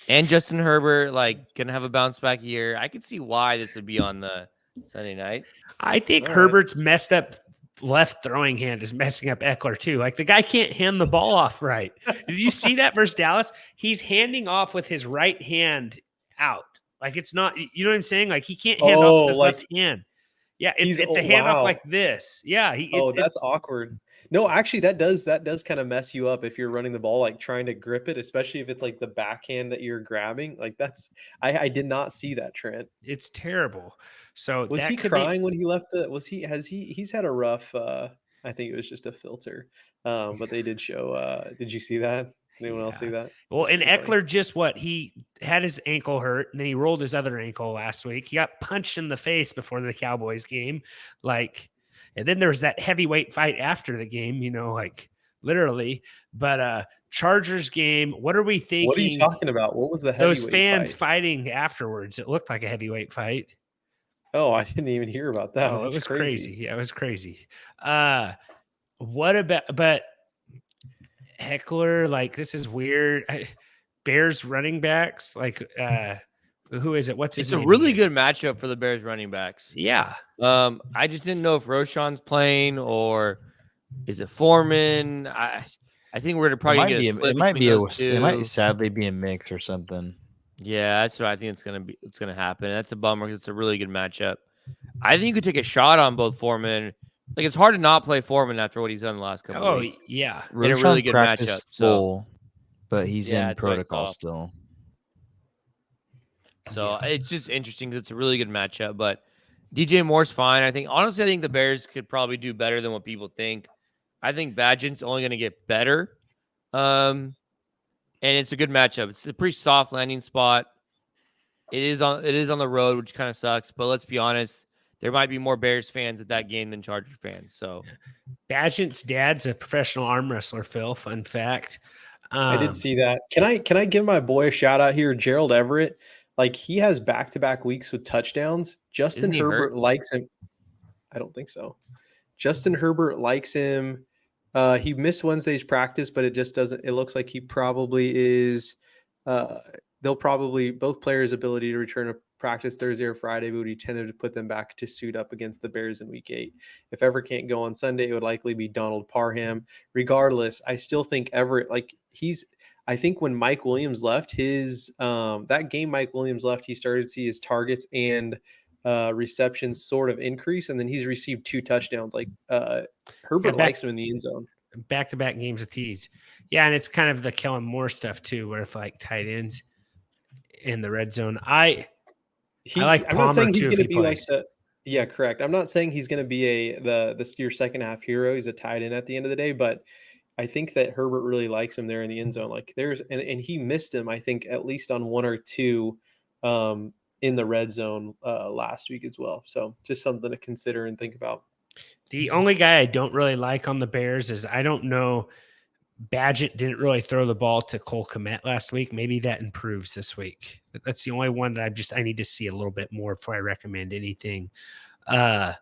and Justin Herbert gonna have a bounce back year. I could see why this would be on the Sunday night. I think Herbert's messed up left throwing hand is messing up Eckler too. Like the guy can't hand the ball off right. Did you see that versus Dallas? He's handing off with his right hand out. Like it's not, you know what I'm saying? Like he can't hand off with his left hand. Yeah, it's a handoff like this. Yeah. That's awkward. No, actually, that does kind of mess you up if you're running the ball, like trying to grip it, especially if it's like the backhand that you're grabbing. Like that's, I did not see that, Trent. It's terrible. So was he crying when he left he's had a rough, I think it was just a filter. But they did show, did you see that? Anyone else see that? Well, and Eckler he had his ankle hurt and then he rolled his other ankle last week. He got punched in the face before the Cowboys game. And then there was that heavyweight fight after the game, literally. But Chargers game, what are we thinking? What are you talking about? What was the heavyweight those fans fighting afterwards? It looked like a heavyweight fight. Oh, I didn't even hear about that. Oh, it was crazy. Yeah, it was crazy. What about but Heckler? This is weird. Bears running backs, who is it? What's his name? It's a really good matchup for the Bears running backs. Yeah. I just didn't know if Roschon's playing or is it Foreman. I think we're gonna probably get a split. It might sadly be a mix or something. Yeah, that's what I think it's gonna happen. That's a bummer because it's a really good matchup. I think you could take a shot on both Foreman. It's hard to not play Foreman after what he's done the last couple of weeks. Yeah. In a really good matchup. Full, but he's in protocol still. So it's just interesting because it's a really good matchup. But DJ Moore's fine. I think the Bears could probably do better than what people think. I think Badgent's only going to get better. And it's a good matchup. It's a pretty soft landing spot. It is on the road, which kind of sucks. But let's be honest, there might be more Bears fans at that game than Chargers fans. So Badgett's dad's a professional arm wrestler, Phill. Fun fact. I did see that. Can I give my boy a shout out here, Gerald Everett? Like, he has back-to-back weeks with touchdowns. Justin Herbert likes him. I don't think so. Justin Herbert likes him. He missed Wednesday's practice, but it just doesn't. It looks like he probably is. They'll probably both players' ability to return to practice Thursday or Friday would be tended to put them back to suit up against the Bears in Week 8. If Everett can't go on Sunday, it would likely be Donald Parham. Regardless, I still think Everett, I think when Mike Williams left that game, Mike Williams left, he started to see his targets and receptions sort of increase, and then he's received 2 touchdowns. Herbert likes him in the end zone. Back-to-back games of tees. Yeah, and it's kind of the Kellen Moore stuff too, where if tight ends in the red zone. I like Palmer. I'm not saying he's going to be plays. yeah, correct. I'm not saying he's going to be your second half hero. He's a tight end at the end of the day, but I think that Herbert really likes him there in the end zone. And he missed him, I think, at least on 1 or 2 in the red zone last week as well. So just something to consider and think about. The only guy I don't really like on the Bears is I don't know. Badgett didn't really throw the ball to Cole Kmet last week. Maybe that improves this week. That's the only one that I need to see a little bit more before I recommend anything. Yeah,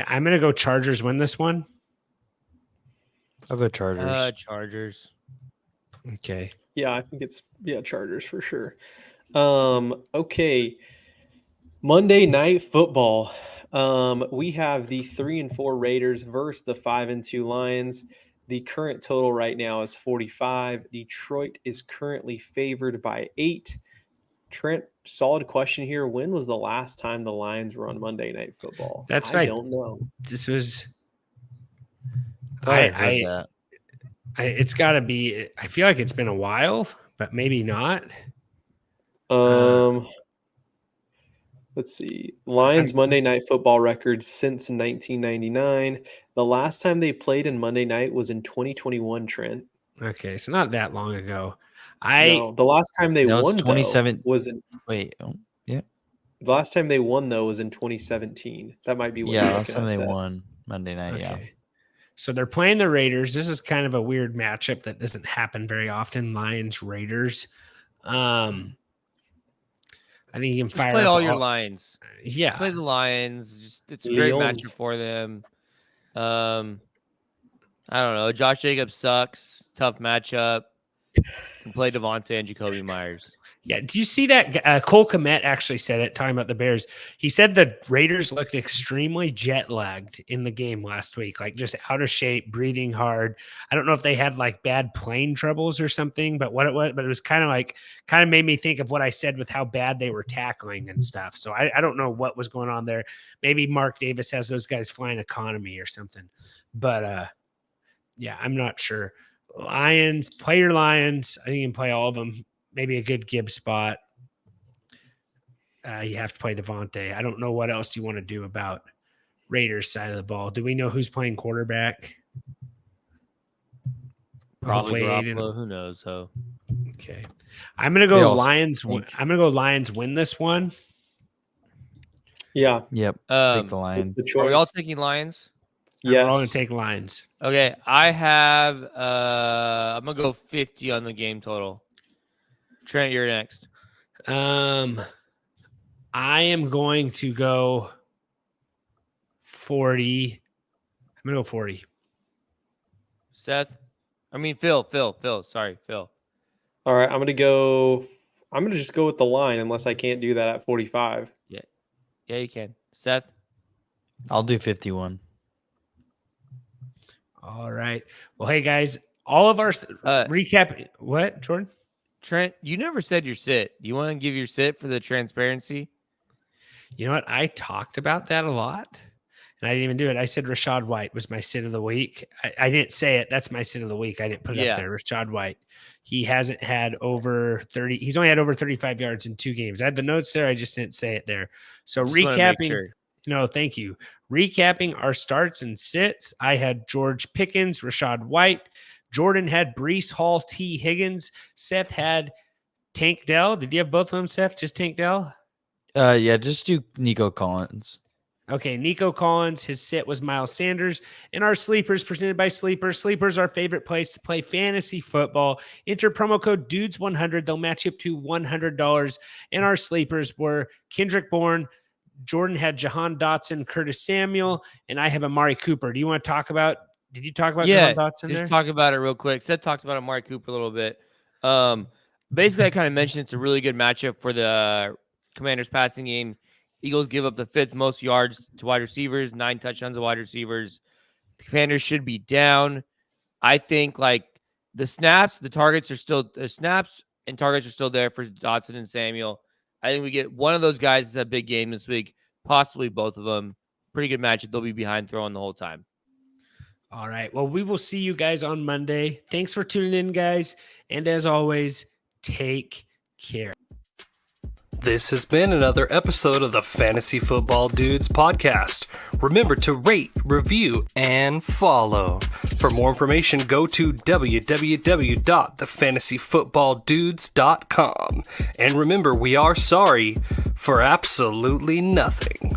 I'm going to go Chargers win this one. I'll go Chargers. Chargers. Okay. Yeah, I think it's Chargers for sure. Okay. Monday Night Football. We have the 3-4 Raiders versus the 5-2 Lions. The current total right now is 45. Detroit is currently favored by 8. Trent, solid question here. When was the last time the Lions were on Monday Night Football? That's right. I don't know. This was. It's got to be. I feel like it's been a while, but maybe not. Let's see. Lions Monday Night Football record since 1999. The last time they played in Monday night was in 2021, Trent. Okay, so not that long ago. The last time they won 27 was in yeah. The last time they won though was in 2017. That might be last time they won Monday night. Okay. Yeah. So they're playing the Raiders. This is kind of a weird matchup that doesn't happen very often. Lions Raiders. I think you can fire play up all your Lions. Yeah. Play the Lions. It's a great matchup for them. I don't know. Josh Jacobs sucks. Tough matchup. Can play Devontae and Jacoby Myers. Yeah. Do you see that? Cole Kmet actually said it, talking about the Bears. He said the Raiders looked extremely jet lagged in the game last week, just out of shape, breathing hard. I don't know if they had bad plane troubles or something, but what it was, but it was kind of made me think of what I said with how bad they were tackling and stuff. So I don't know what was going on there. Maybe Mark Davis has those guys flying economy or something, but yeah, I'm not sure. Lions, play your Lions. I think you can play all of them. Maybe a good Gibbs spot. You have to play Devontae. I don't know what else you want to do about Raiders side of the ball. Do we know who's playing quarterback? Probably Garoppolo. Who knows? So okay, I'm gonna go Lions. I'm gonna go Lions win this one. Yeah. Yep. Take the Lions. Are we all taking Lions? Yeah, we're all gonna take Lions. Okay, I have. I'm gonna go 50 on the game total. Trent, you're next. I am going to go 40. I'm gonna go 40. Seth, Phill. Sorry, Phill. All right, I'm gonna just go with the line unless I can't do that at 45. Yeah, you can. Seth, I'll do 51. All right. Well, hey guys, all of our recap. What, Jordan? Trent, you never said your sit. You want to give your sit for the transparency? You know what? I talked about that a lot, and I didn't even do it. I said Rachaad White was my sit of the week. I didn't say it. That's my sit of the week. I didn't put it up there. Rachaad White. He hasn't had over 30. He's only had over 35 yards in 2 games. I had the notes there. I just didn't say it there. So recapping. No, thank you. Recapping our starts and sits. I had George Pickens, Rachaad White. Jordan had Breece Hall, T. Higgins. Seth had Tank Dell. Did you have both of them, Seth? Just Tank Dell? Yeah, just do Nico Collins. Okay, Nico Collins, his sit was Miles Sanders. And our sleepers presented by Sleeper. Sleeper's our favorite place to play fantasy football. Enter promo code DUDES100. They'll match you up to $100. And our sleepers were Kendrick Bourne. Jordan had Jahan Dotson, Curtis Samuel, and I have Amari Cooper. Do you want to talk about, did you talk about Jahan Dotson just there? talk about it real quick. Seth talked about Amari Cooper a little bit. Basically, I kind of mentioned it's a really good matchup for the Commanders passing game. Eagles give up the 5th most yards to wide receivers, 9 touchdowns to wide receivers. The Commanders should be down. I think like the snaps and targets are still there for Dotson and Samuel. I think we get one of those guys is a big game this week, possibly both of them. Pretty good matchup. They'll be behind throwing the whole time. All right. Well, we will see you guys on Monday. Thanks for tuning in, guys. And as always, take care. This has been another episode of the Fantasy Football Dudes podcast. Remember to rate, review, and follow. For more information, go to www.thefantasyfootballdudes.com. And remember, we are sorry for absolutely nothing.